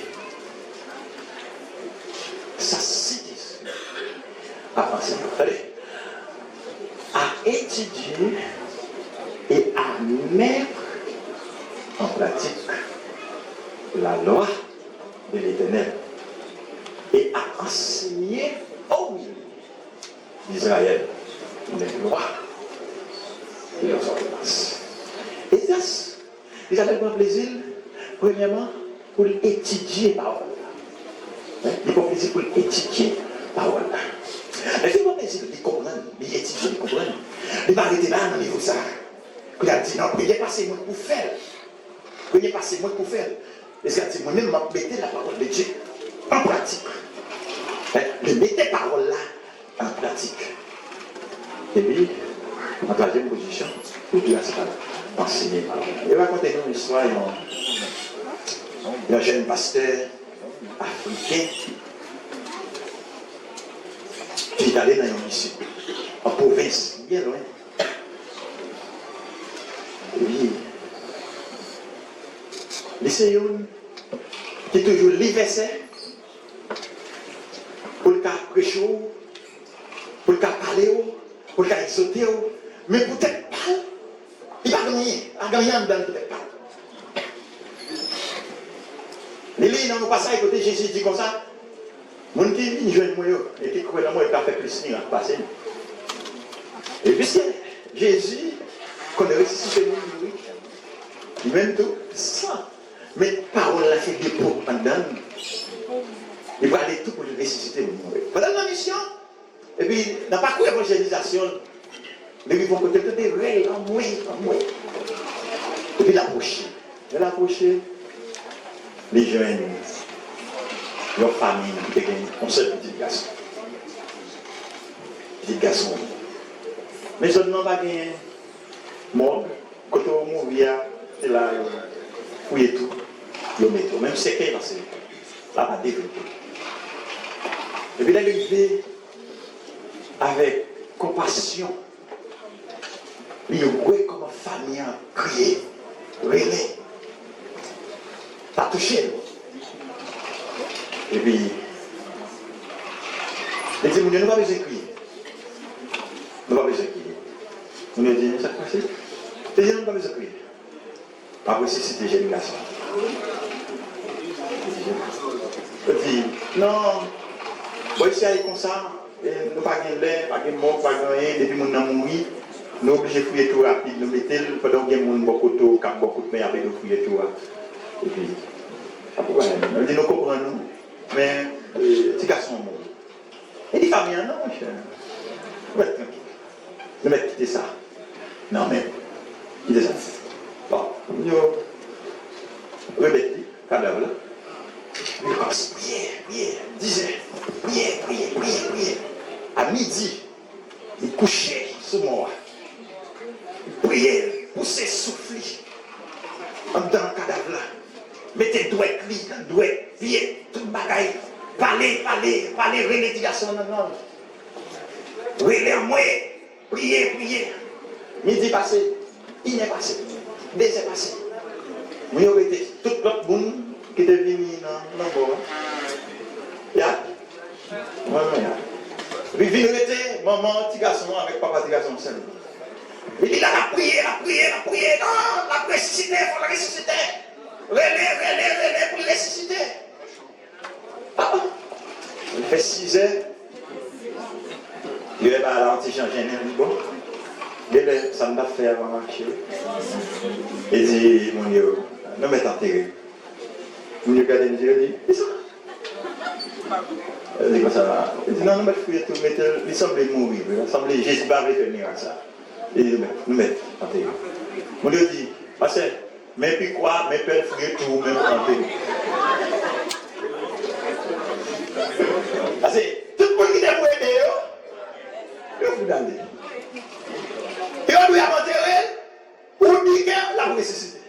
sa cité. Avancez. Allez. À étudier et à mettre en pratique la loi de l'Éternel et à enseigner aux d'Israël les lois et leurs ordonnances. Et ça, ils avaient un plaisir, premièrement, pour étudier la parole. Ils ont plaisir pour étudier la parole. Mais ils ont plaisir de comprendre, d'étudier, de comprendre. Ils ne pas arrêter là dans le niveau ça. Il a dit non, il est passé moi pour faire. Il est passé moi pour faire. Et c'est dit moi-même, je mettais la parole de Dieu en pratique. Je mettais la parole là en pratique. Et puis, en troisième position, pour Dieu a enseigné la parole. Et racontez-nous une histoire d'un jeune pasteur africain qui est allé dans une mission, en province, bien loin. Et puis, les seigneurs qui toujours les versets pour le cas prêcher, pour le cas parler, pour le cas exhorter, mais peut-être pas, il va gagner, dedans peut-être pas. Les lignes dans le passage, côté Jésus dit comme ça, mon qui vient jeune moi, et qui croit dans moi, il va faire plus de passer. Et puisque Jésus connaît ressuscité le monde, il même tout ça. Mais parole là, c'est des pauvres pendant. Il va aller tout pour le ressusciter le monde. Pendant la mission, et puis, dans le parcours d'évangélisation, Les vont côté de des règles, en moins. Et puis l'approcher. Elle approcher, les jeunes, leur famille, qui était un seul petit garçon. Petit garçon. Mais je n'en pas gagné. Mort, quand on mourit, c'est là, fouiller tout, le métro, même si c'est qu'il là, pas développé. Et puis là, il vit avec compassion. Il voit comme famille a crié, relais, pas touché. Et puis, il dit, nous ne pas besoin de crier. Nous ne pas besoin de crier. Nous ne disons, ça passe. Il dit, nous ne pas besoin de crier. Après, c'est des jeunes garçons. Il dit, non, moi, si elle est comme ça, nous n'avons pas de lait, pas de mort, pas de rien, depuis que nous avons mouru, nous sommes obligés de fouiller tout rapide, nous mettons, pendant que nous avons beaucoup de mains avec nous fouiller tout rapide. Et puis, pourquoi nous dit, nous comprenons, mais ces garçons sont morts. Il dit, famille, non, mon cher. Nous mettons tranquille. Nous mettons quitter ça. Non, mais, il est ça. Bon, nous remettons le cadavre là. Il commence, prier. À midi, il couchait sur moi. Il priait, poussait, souffler. En dedans le cadavre là. Mettez douette, pied, tout le bagaille. Parlez, renédiation, non. Relais en moi, prier. Midi passé, il est passé, deux est passé. Vous avez été tout l'autre monde qui est venu dans le bord. Ya. Puis il était maman, petit garçon avec papa, petit garçon seul. Il dit là, la prière, non, la ressusciter, il faut la ressusciter. Relais pour ressusciter. Il fait 6 heures. Il est à l'antichambre général, bon. Ça me l'a fait avant de marcher. Il dit, mon Dieu, non mais t'as enterré. Mon Dieu, regardez, il dit, c'est ça. Il dit, comment ça va? Il dit, non, mais il faut tout mettre, il semblait mourir, il semblait Jésus va revenir à ça. Il dit, nous mettons, enterré. Mon Dieu dit, parce que, mais puis quoi, mais père fouiller tout, même enterré. Parce que, tout le monde qui est pour aider, il faut d'aller. Et on doit enterrer, pour dire que la ressuscité.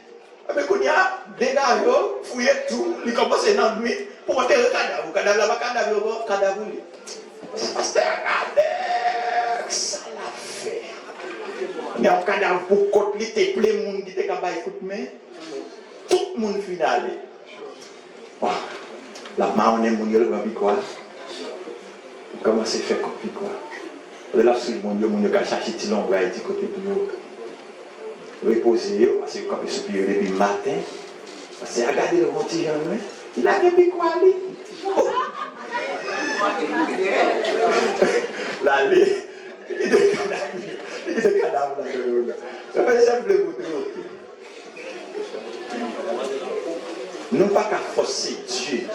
Mais quand il y a des gars, fouiller tout, il commence à nuit pour enterrer le cadavre. Le cadavre là-bas, cadavre. Parce que regardez, ça l'a fait. Il y a un cadavre pour côté, il y a plein de monde qui était capable d'écouter, tout le monde final. La main, on est mon Dieu, quoi. Comment c'est fait comme quoi. De là, sur mon Dieu, qui a cherché petit long, il a dit côté de nous. Reposer, parce que quand il se plie depuis le matin, parce que regardez le petit Jean, il a depuis quoi, lui? Là, il est de cadavre là. Ça fait simple vous trouver. Nous pas qu'à forcer Dieu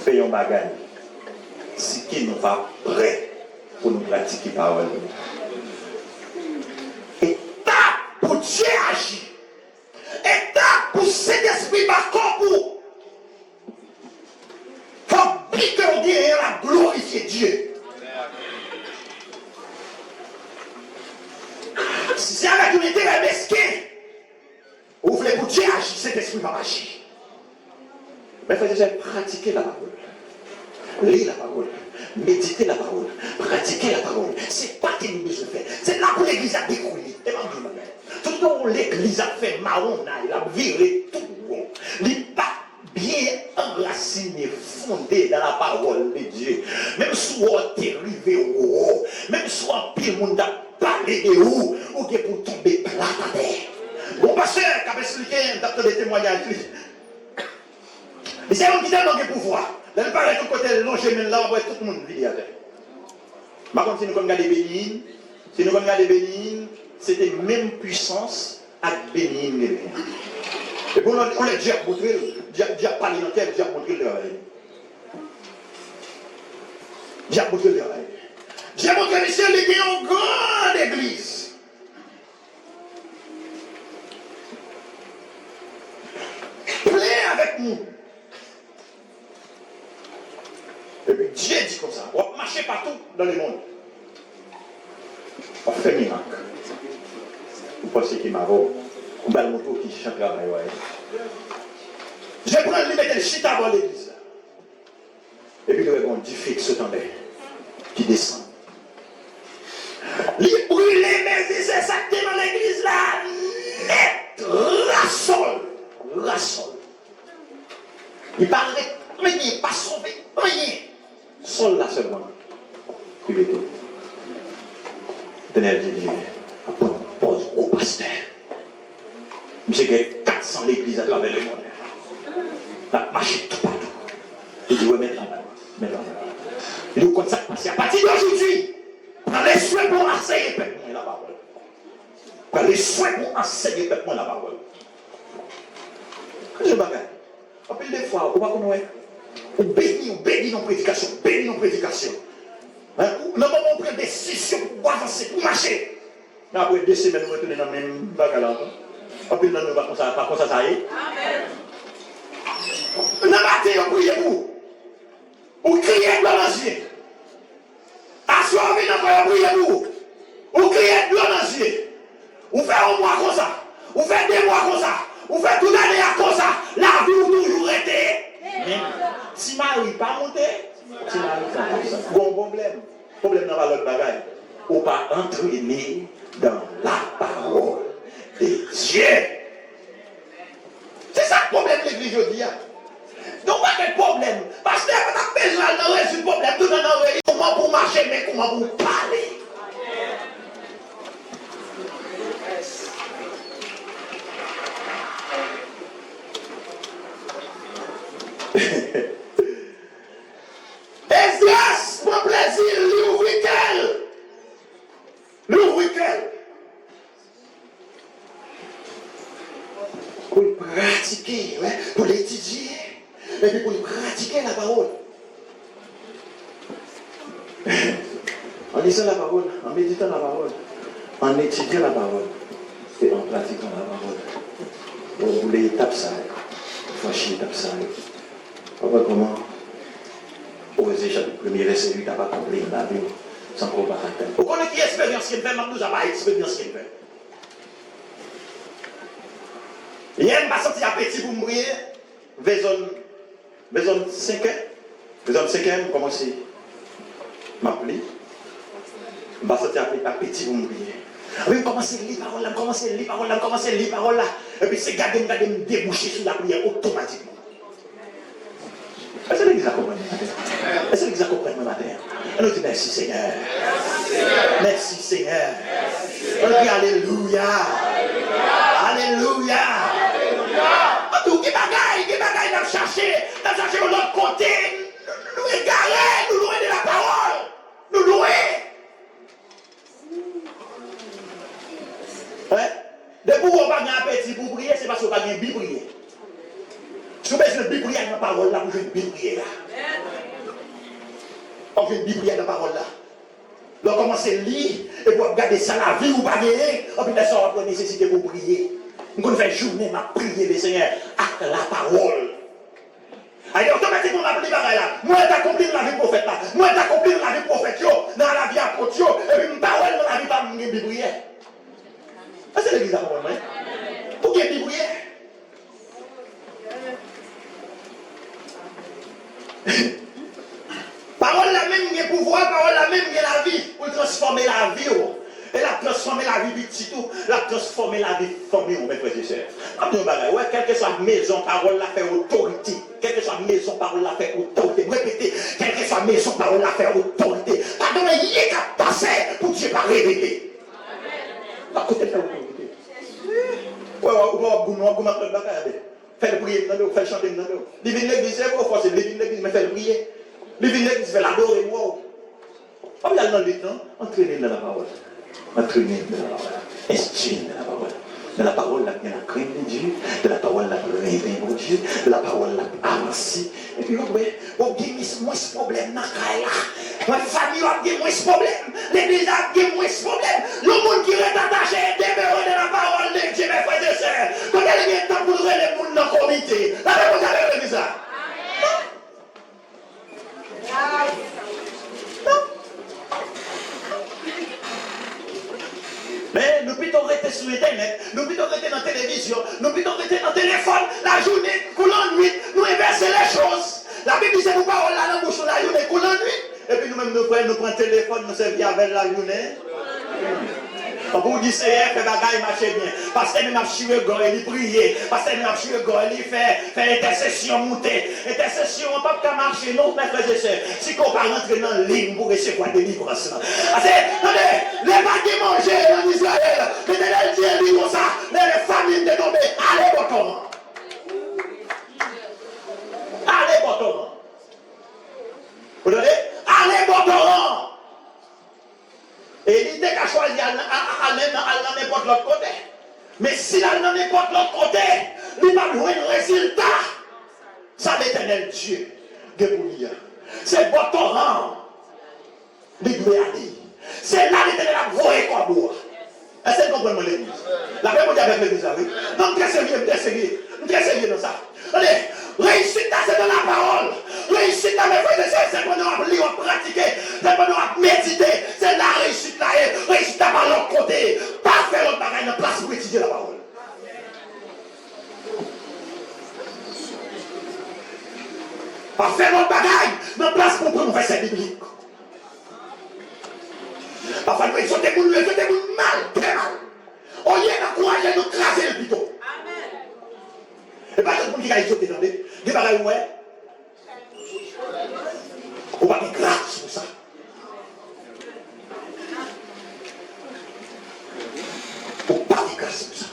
faire un bagage. Si qui nous pas prêt pour nous pratiquer la parole. Et pour Dieu agir. Et pour cet esprit par pour. Faut bien qu'on gagne la glorifier Dieu. Si c'est avec une intérêt mesquin, vous voulez pour Dieu agir, cet esprit va agir. Mais il faut déjà pratiquer la parole. Lire la parole. Méditer la parole. Pratiquer la parole. C'est pas ce que nous devons faire. C'est là où l'église a découlé. Tout le temps où l'église a fait marron, il a viré tout. Il n'est pas bien enraciné, fondé dans la parole de Dieu. Même si on est arrivé au haut, même si on pile monde a parlé de où, ou est pour tomber plat à terre. Bon pasteur, qui a expliqué dans des témoignages. Mais c'est un qui a le pouvoir. Là, il parle de tout côté, long chemin là, on voit tout le monde vivre à terre. Par contre, si nous regardons Bénin, c'était même puissance avec Bénin. Et pour on l'a déjà montré, déjà parlé dans terre, déjà montré le travail. Déjà montré le travail. J'ai montré, monsieur, il y a un grand
l'église. Plein avec nous. Et puis Dieu dit comme ça, on va marcher partout dans le monde. On fait miracle. Vous pensez qu'il m'a vu? On va le moto qui chante là-bas. Je prends le mettre le chita avant l'église. Et puis le bon Dieu fixe tendait qui descend. Il brûle mais c'est ça qui est dans l'église là. Net, rassol. Il parle rien, pas sauvé, rien. Sol là seulement. Il est tout. Tenez, dit, pose au pasteur. J'ai 400 l'église à travers le monde. La marché tout partout. Il dit, ouais, maintenant. Il dit, comme ça, à partir d'aujourd'hui, prends les soins pour enseigner le peuple, la parole. Prends les soins pour enseigner le peuple, la parole. Je bagaille. En plus des fois, on va connaître. On bénit nos prédications, Hein? Nous avons pris des décisions pour avancer, pour marcher. Mais après 2 semaines, nous retournons dans le même bagage. En plus, nous ne sommes pas comme ça, ça y est. Amen. Dans le matin, on prie pour. On crie dans les yeux. À soir, on prie pour. On crie dans les yeux. On fait 1 mois comme ça. On fait 2 mois comme ça. On fait toute l'année comme ça. La vie ou toujours été. Si Marie pas monté, si Marie pas monté, bon problème. Problème dans l'autre bagaille. On pas entraîner dans la parole de Dieu. C'est ça le problème de l'église aujourd'hui. Donc, pas de problème. Parce que on a besoin de résoudre le problème. Tout le monde comment pour marcher, mais comment pour parler. Esdras, pour plaisir, l'ouvre-t-elle. Pour pratiquer, ouais, pour l'étudier, et puis pour pratiquer la parole. En lisant la parole, en méditant la parole, en étudiant la parole, et en pratiquant la parole. Vous voulez étape ça, franchir étape ça. Après comment Osée chapitre 1er verset 8 n'a pas compris la vie sans qu'on va faire. Vous connaissez qui expérience qu'il fait, mais nous n'avons pas expérience qu'il fait. Hier, je vais sortir à petit pour mourir. Vaison 5e. Vaison 5e, comment c'est m'appeler. Je vais sortir à petit pour mourir. Je vais commencer à lire parole là, et puis c'est garder me déboucher sur la prière automatiquement. Est-ce que l'église a compris le matin? Est-ce que l'église a compris le matin? On nous dit merci Seigneur. Merci Seigneur. On dit Alléluia. Alléluia. On dit qui bagaille, nous chercher de l'autre côté. Nous égarer, nous louer de la parole. Nous louer. Hein? Depuis qu'on n'a pas un petit pour prier, c'est parce qu'on n'a pas un bi prier. Si vous avez une Bible dans la parole là, vous avez une Bible là. On fait une Bible dans la parole là. Donc commencez à lire et pour regarder ça la vie ou pas gagner. Et puis là, ça va nécessité pour prier. Nous faisons journée, ma prier le Seigneur avec la parole. Alors automatiquement, on va prier là. Moi, t'accomplir la vie prophète là. Moi, t'accomplir la vie prophète dans la vie apôtre et puis une parole dans la vie pas une Bible. Est-ce que l'église a compris? Pour qu'il y ait une Bible. Parole la même qui est pouvoir, parole la même qui est la vie, pour transformer la vie. Elle a transformé la vie petit tout, elle a transformé la vie famille, mes frères et sœurs. Ouais, quelle que soit la maison, parole la fait autorité. Quelle que soit la maison, parole la fait autorité. Répétez, quelle que soit la maison, parole la fait autorité. Pas de rien qui a passé pour Dieu pas révéler. Pas côté de l'autorité. Ouais, fais le prier, fais le chanter, les vignes l'église, c'est quoi forcer les vignes l'église, mais fais le prier. Les vignes l'église, fais l'adorer, wow. On va aller dans le temps, entraîner dans la parole. Entraîner dans la parole. Estimer dans la parole. De la parole, la crainte de Dieu. De la parole, la réveil pour Dieu. De la parole, la avancée. Et puis, on a moins de problèmes dans la là. Ma famille a moins de problèmes. L'église a moins de problèmes. les gens dans le comité. La réponse est comme ça. Mais nous plutôt rester sur Internet, nous plutôt rester dans la télévision, nous plutôt rester dans le téléphone, la journée, coulant nuit, nous inverser les choses. La Bible dit c'est nous parole là dans la bouche la journée, coulant nuit. Et puis nous-mêmes nous prenons le téléphone, nous servir avec la journée. Pour vous dire, c'est fait bagaille marcher bien. Parce que même à chier gore, il prier. Parce que même à chier gore, il fait intercession monter. Intercession, on ne peut pas marcher, non, mes frères et sœurs. Si on ne peut pas rentrer dans la ligne pour recevoir des délivrance. Attendez, les vagues manger en Israël, l'Éternel dit comme ça, les familles de tomber, allez, bâton. Allez, bâton. Vous entendez? Allez, bâton. Et il était qu'à choisir à n'importe l'autre côté. Mais s'il a n'importe l'autre côté, il va jouer un résultat. Ça, l'Éternel Dieu, c'est votre rang. Il doit aller. C'est là l'Éternel a voué quoi boire. Est-ce que vous comprenez l'église? La même chose avec l'église, oui. Non, très sérieux dans ça. Allez, réussite, c'est dans la parole. Réussite, mes frères et sœurs, c'est qu'on doit lire, pratiquer, c'est qu'on doit méditer. C'est la réussite là, réussite par l'autre côté. Pas faire l'autre bagaille de place pour étudier la parole. Pas faire l'autre bagaille de place pour prendre un verset biblique. Parfois, nous sommes des gens mal, très mal. On y est encouragé de craser le plutôt. Et pas tout le monde qui a été dans des bagailles, ouais. On va être grâce pour ça. On va être grâce pour ça.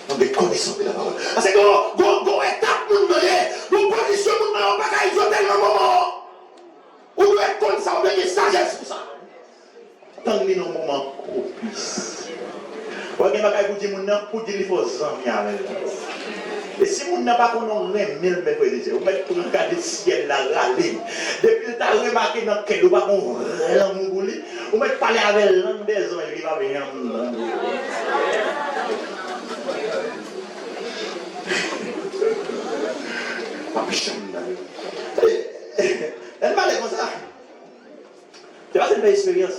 On est connaissant de la parole. Parce que on étape pour nous donner, nous position pour nous donner, on va pas isoler le moment. On doit être comme ça, on doit être sagesse pour ça. Tant que nous moment propice. Vous avez dit qu'il faut s'ennuyer. Et si vous n'avez pas qu'on a mille mètres, vous mettez pour regarder le ciel là, râler. Depuis que vous avez remarqué dans quel endroit on va langue mougouler, vous mettez parler avec la langue des hommes, il va venir. Elle m'a dit comme ça. C'est pas une belle expérience.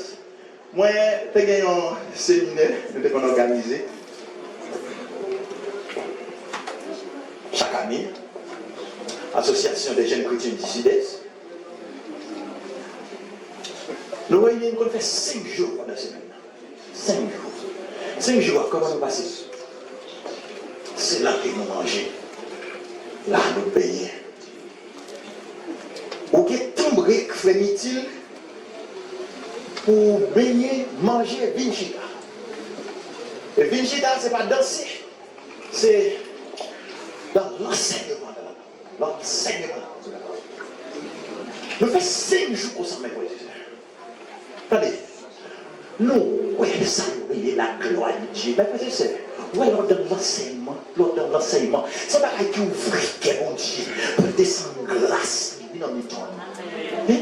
Moi, j'ai gagné un séminaire, nous avons organisé chaque année, Association des jeunes chrétiens du Sud-Est. Nous réunissons, on fait 5 jours pendant la semaine. 5 jours. 5 jours, comment nous passons? C'est là que nous mangeons. Là, nous payons. Ou que tomber fait-il pour baigner, manger vinchita. Et vinchita, ce n'est pas danser, c'est dans l'enseignement de la parole. L'enseignement de la parole. Nous faisons 5 jours pour ça, mes frères et sœurs. Attendez, nous, oui, ça, oui, la gloire de Dieu. Mes frères et sœurs, oui, lors de l'enseignement, c'est pas qui ouvre, que mon Dieu, pour descendre grâce, dans le temps.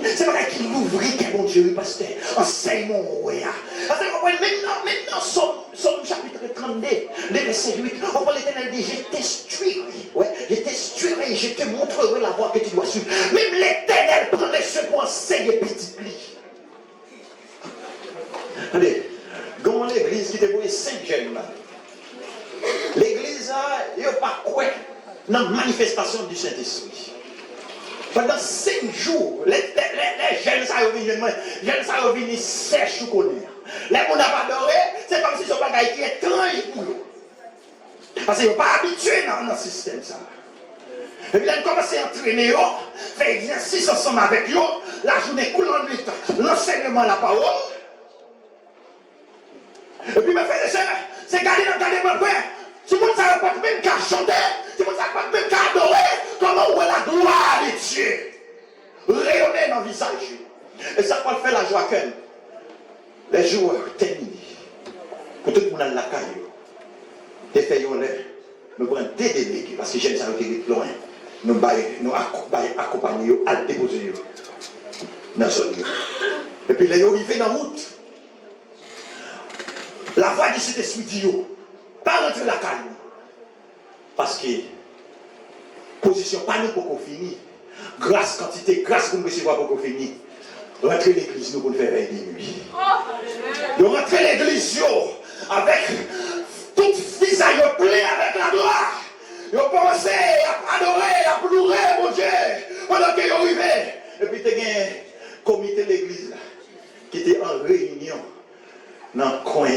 C'est pas qu'il ouvre, que mon Dieu, pasteur, enseignement, oui. Maintenant, Somme chapitre 32, le verset 8, on voit l'Éternel dire, je t'instruirai, ouais, je t'instruirai, je te montrerai la voie que tu dois suivre. Même l'Éternel prend les cheveux pour enseigner petit pli. Allez, dans l'église qui te voit 5 jeunes là. L'église, il n'y a pas quoi dans la manifestation du Saint-Esprit. Pendant 5 jours, les jeunes sont revenus sèches ou colère. Les gens n'ont pas adoré, c'est comme si ce bagage qui est étrange pour eux. Parce qu'ils ne sont pas habitués dans le système. Ça. Et puis ils ont commencé à entraîner, faire exercice ensemble avec eux, la journée coule en nuit, l'enseignement, la parole. Et puis mes frères et sœurs, c'est garder mon frère. Si vous ne savez pas même qu'à chanter, si vous ne savez pas même qu'à adorer, comment on voit la gloire de Dieu rayonner dans le visage. Et ça va faire la joie qu'elle. Les joueurs terminés. Pour tout le monde à la caille. Des faits nous prenons des délégués parce que j'aime ça qui loin. Nous accompagnons à déposer dans ce lieu. Et puis les gens arrivent dans la route. La voix du Saint-Esprit dit
pas rentrer la caille. Parce que position pas nous pour finir. Grâce quantité, grâce pour nous recevoir pour finir. Rentrer l'église nous pour faire des nuits. De rentrer l'église avec toute visaille plein avec la gloire. Ils ont pensé à adorer, à pleurer, mon Dieu, pendant qu'ils arrivaient. Et puis, il y a un comité de l'église qui était en réunion dans le coin.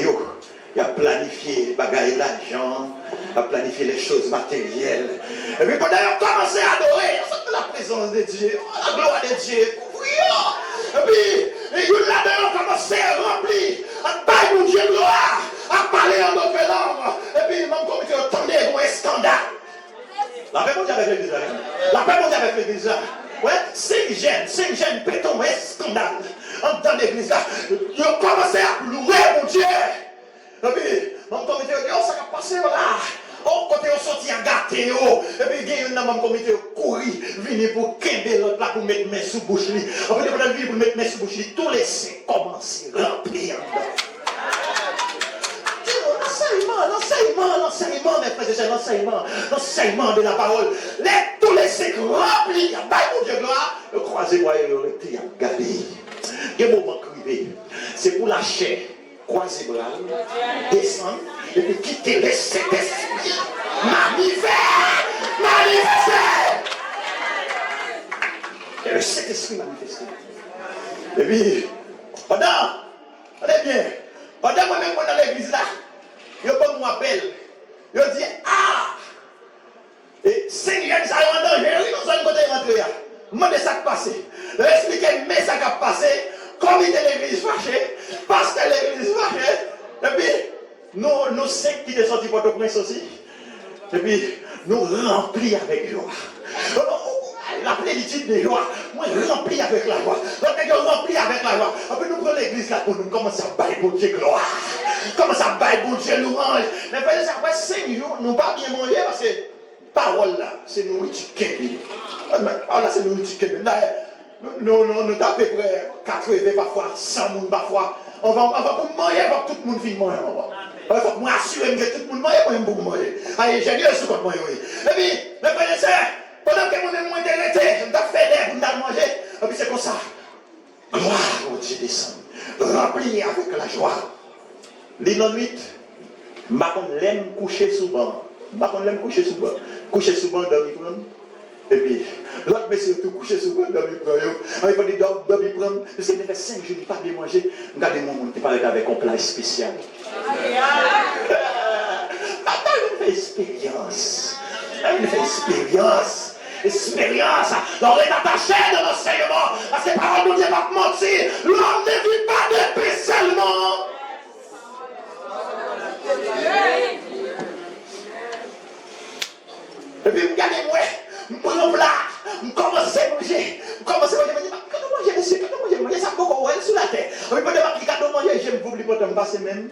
Il a planifié les bagailles d'argent, il a planifié les choses matérielles. Et puis, pendant qu'ils ont commencé à adorer, on sent la présence de Dieu, la gloire de Dieu. Et puis, là-dedans, on commençait à remplir, à tailler mon Dieu gloire, à parler en d'autres langues. Et puis, même comme tu entendais, un scandale. La paix mondiale avec l'église. La paix mondiale avec l'église. Ouais, 5 jeunes, pétons, un scandale. En dans l'église là, ils ont commencé à louer mon Dieu. Et puis, même comme tu dis, oh, ça va passer là. Oh, quand ils sont sortis à gâter, et puis il y a un homme comme il courir, venir pour quimber l'autre là pour mettre mes sous bouche. En fait, pendant venir pour mettre mes sous bouche, tout laisser commencer à remplir. L'enseignement, mes frères et sœurs, l'enseignement de la parole. Tous les secrets remplis, mon Dieu gloire, le croisé voyez, il aurait été gardé. Il y a un moment crivé, c'est pour la chair. Croiser bras, descendre, et puis quitter le Saint-Esprit. Manifester. Et le Saint-Esprit manifesté. Et puis, pendant moi-même, dans l'église là, il y a pas mon appel. Il dit, ah! Et 5 jeunes, ça est en danger, ils ont côté rentrer. Demandez ça qui passe. Expliquez, mais ça qui a passé. Comité de l'église fâché, pasteur de l'église fâché, et puis nous 5 qui sommes sortis pour le prince aussi, et puis nous remplis avec joie. La plénitude de joie, moi rempli avec la joie. Donc nous remplis avec la joie. Après nous prenons l'église là pour nous commencer à bailler pour Dieu gloire. Commencer à bailler pour Dieu louange. Mais après 5 jours, nous ne pas bien manger parce que parole là, c'est nourriture qui là c'est nourriture qui nous tapons près 80 parfois, 100 personnes parfois. On va pour manger, pour tout le monde finit manger. Il faut que je m'assure que tout le monde mange pour manger. Allez, j'ai dit ce qu'on mange. Et puis, mes frères et sœurs, pendant que moi-même suis intéressé, je me fais pour manger. Et puis c'est comme ça. Gloire au Dieu descend. Rempli avec la joie. Les non-nuit, je l'aime coucher souvent. Coucher souvent dans le prendre. Et puis, l'autre monsieur tout couché souvent dans le prendre. Il faut dire dans le prendre. Parce qu'il fait 5 jours, il n'a pas bien manger. Regardez mon monde qui parle avec un plat spécial. Maintenant, il fait expérience. Expérience. Donc, on est attaché dans l'enseignement. Parce que parole de Dieu va mentir. L'homme ne vit pas de paix seulement. Et puis, regardez-moi, je prends un plat, je commence à manger. Quand on mange, monsieur, quand on mange, ça peut qu'on sous la terre. On peut pas dire quand on mange, j'aime vous oublier pour me passer même.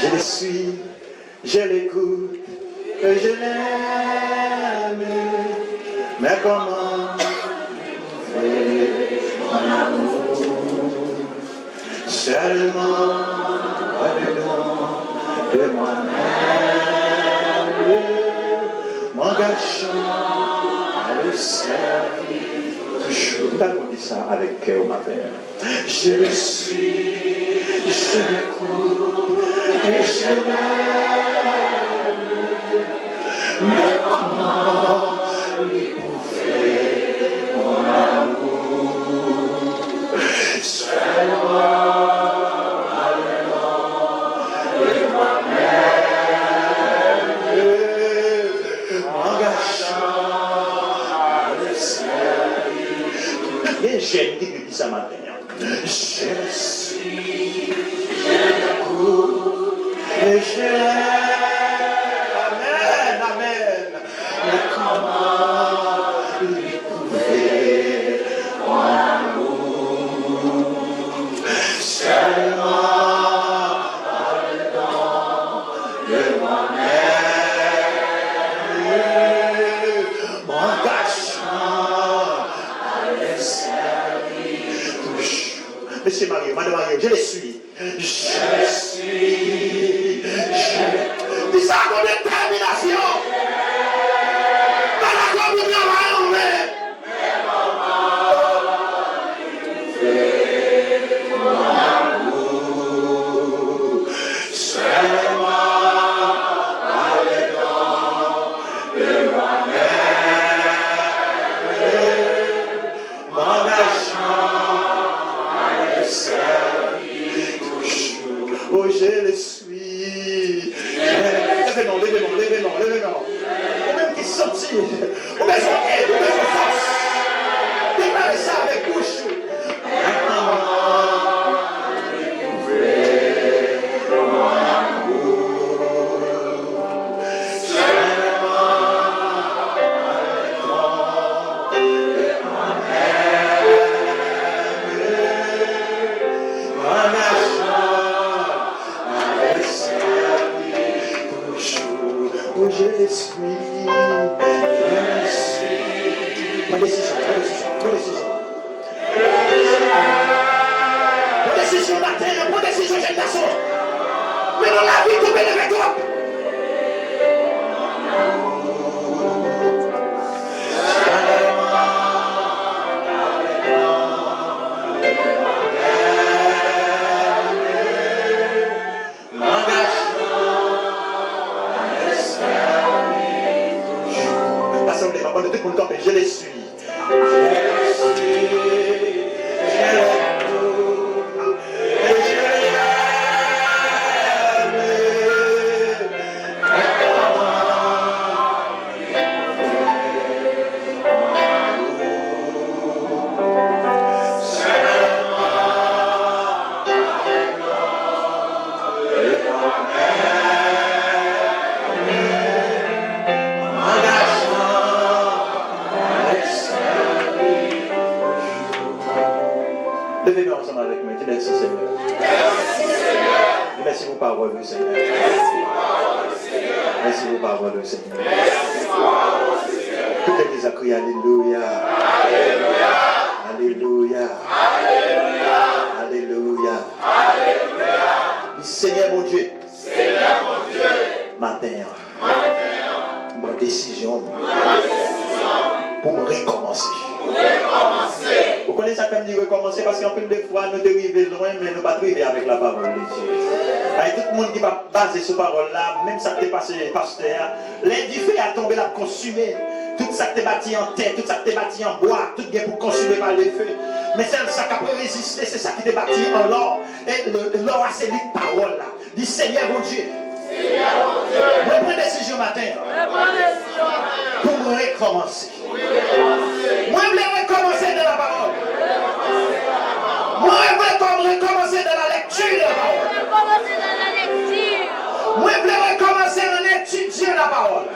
Je le suis, je l'écoute, je l'aime, mais comment faire mon amour seulement au-dedans de moi-même, m'engageant à le servir. Toujours. On dit ça avec cœur, ma mère. Je le suis, je l'écoute et je l'aime. Mais comment lui prouver mon amour? Seulement de moi-même, m'engageant à le servir. Les jeunes qui me disent ça matin. Je suis, je l'écoute et je l'aime. monsieur Mario, madame Mario, je les suis. Je les suis. Dis ça avec détermination. Dans la communion, on est. Oh, je le suis. Levez-moi. Ou même qui sortit. Ou même son aide, ou même son force. Démarrez ça avec bouche. Je le suis. Bonne décision. Bonne décision matin, bonne décision jeune garçon. Mais dans la vie, tout est avec toi. Je les suis. Levez-nous ensemble avec moi. Merci Seigneur. Merci pour parole du Seigneur. Merci pour parole du Seigneur. Toute l'église a crié Alléluia. Alléluia. Alléluia. Seigneur mon Dieu. Matin. Bonne décision. Pour me recommencer. Vous connaissez ça comme dit recommencer parce qu'en plus de fois nous dérivons loin mais nous ne pas arriver avec la parole de Dieu. Et tout le monde qui va baser sur parole là, même ça qui est passé pasteur, l'indiffé a tombé là pour consumer. Tout ça qui est bâti en terre, tout ça qui est bâti en bois, tout bien pour consumer par les feux. Mais c'est ça qui peut résister, c'est ça qui est bâti en l'or. Et l'or a cette parole là. Dit Seigneur mon Dieu. Je prends une décision matin. Pour me recommencer. Moi, je voulais recommencer dans la parole. Moi, je voulais recommencer dans la lecture de la parole. Moi, je voulais recommencer en étudiant la parole.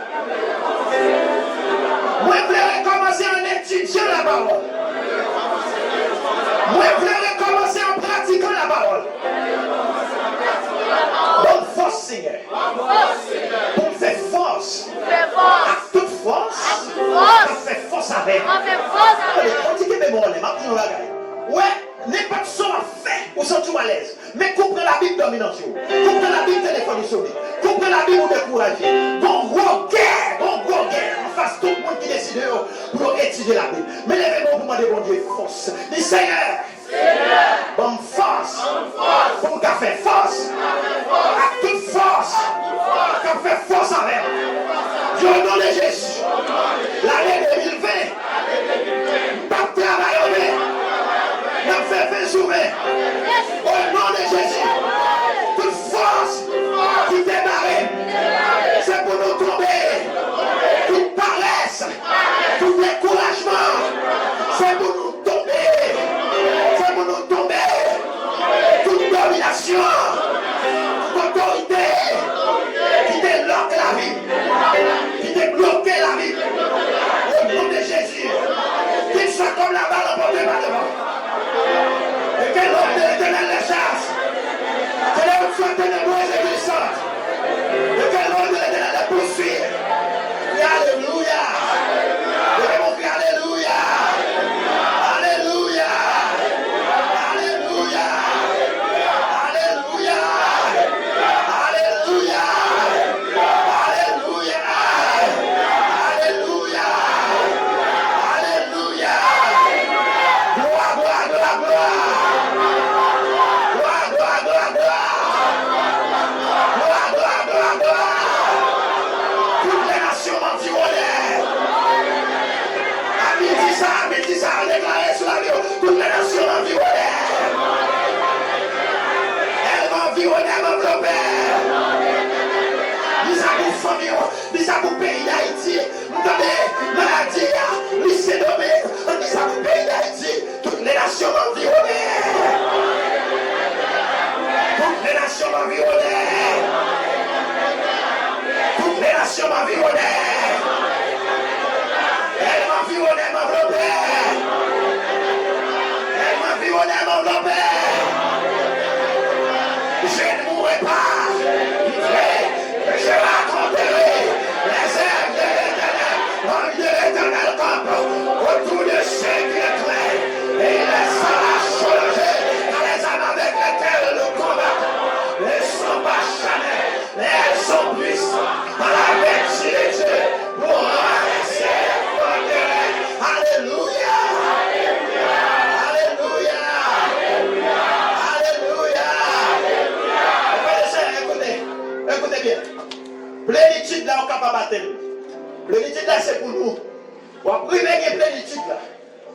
Moi, je voulais recommencer en étudiant la parole. Moi, je voulais recommencer en pratiquant la parole. Bonne force, Seigneur. Pour me faire force. À toute force. On fait force avec. On dit que c'est bon, ouais, n'importe ce qu'on fait, ou sont tout à l'aise. Mais comprenez la Bible dominante. Comprenez la Bible téléphonique. Comprenez la Bible découragée. Bon gros guerre. En face tout le monde qui décide pour étudier la Bible. Mais levez-moi pour demander bon Dieu force. Dis Seigneur. Bonne force. Pour qu'on fait force. À toute force. Qu'on fait force avec. Dieu au nom de Jésus. L'année 2020. Pas de travail au nez. N'a fait 20 jours. Au nom de Jésus. Toute force qui démarre. C'est pour nous tomber. Toute paresse. Tout découragement. C'est pour nous tomber. C'est pour nous tomber. Toute domination. Autorité. Qui débloque la vie. Qui débloque la vie. Au nom de Jésus. Qu'il soit comme la balle emportée par devant. Et que l'homme de l'Éternel les chasse. Que l'homme soit ténébreuse et glissante. Et que l'homme de l'Éternel les poursuive. Alléluia. Et mon cri, Alléluia. Alléluia. Alléluia.
dis ça pour le pays d'Haïti. Vous entendez? Maladie, lycée nommé. On dit ça pour le pays d'Haïti. Toutes les nations environnées. Toutes les nations environnées. Toutes les nations environnées. Elle m'environnait, m'enveloppait. Elle m'environnait, m'enveloppait. Je ne mourrai pas. Je raconterai les œuvres de l'Éternel. L'homme de l'Éternel campe autour de ceux qui le craignent. Et il les fera changer dans les âmes avec lesquelles nous combattons. Elles ne sont pas charnelles, mais elles sont puissantes par la vertu de Dieu pour renverser les forteresses. Alléluia. Alléluia. Alléluia. Alléluia. Écoutez bien. Plénitude là, on est capable de battre. Plénitude là, c'est pour nous. On va priver une plénitude là.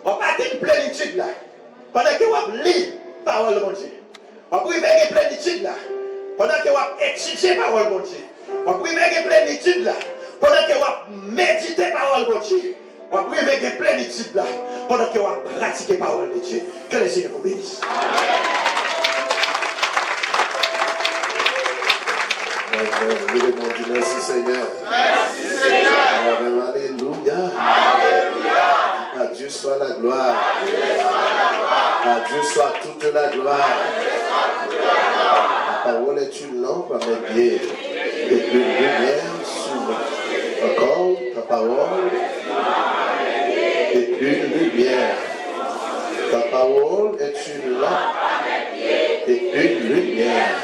On va battre une plénitude là. Pendant que on lit la parole de Dieu. On va priver une plénitude là. Pendant que on étudie la parole de Dieu. On va priver une plénitude là. Pendant que on médite la parole de Dieu. On va priver une plénitude là. Pendant que on pratique la parole de Dieu. Que les Seigneur vous bénisse. Merci Seigneur.
Merci Seigneur.
Alléluia.
Alléluia.
À Dieu soit la gloire. À Dieu soit toute la gloire. La parole est une lampe à mes pieds et une lumière sur mon corps. Ta parole est une lumière. Ta parole est une lampe et une lumière.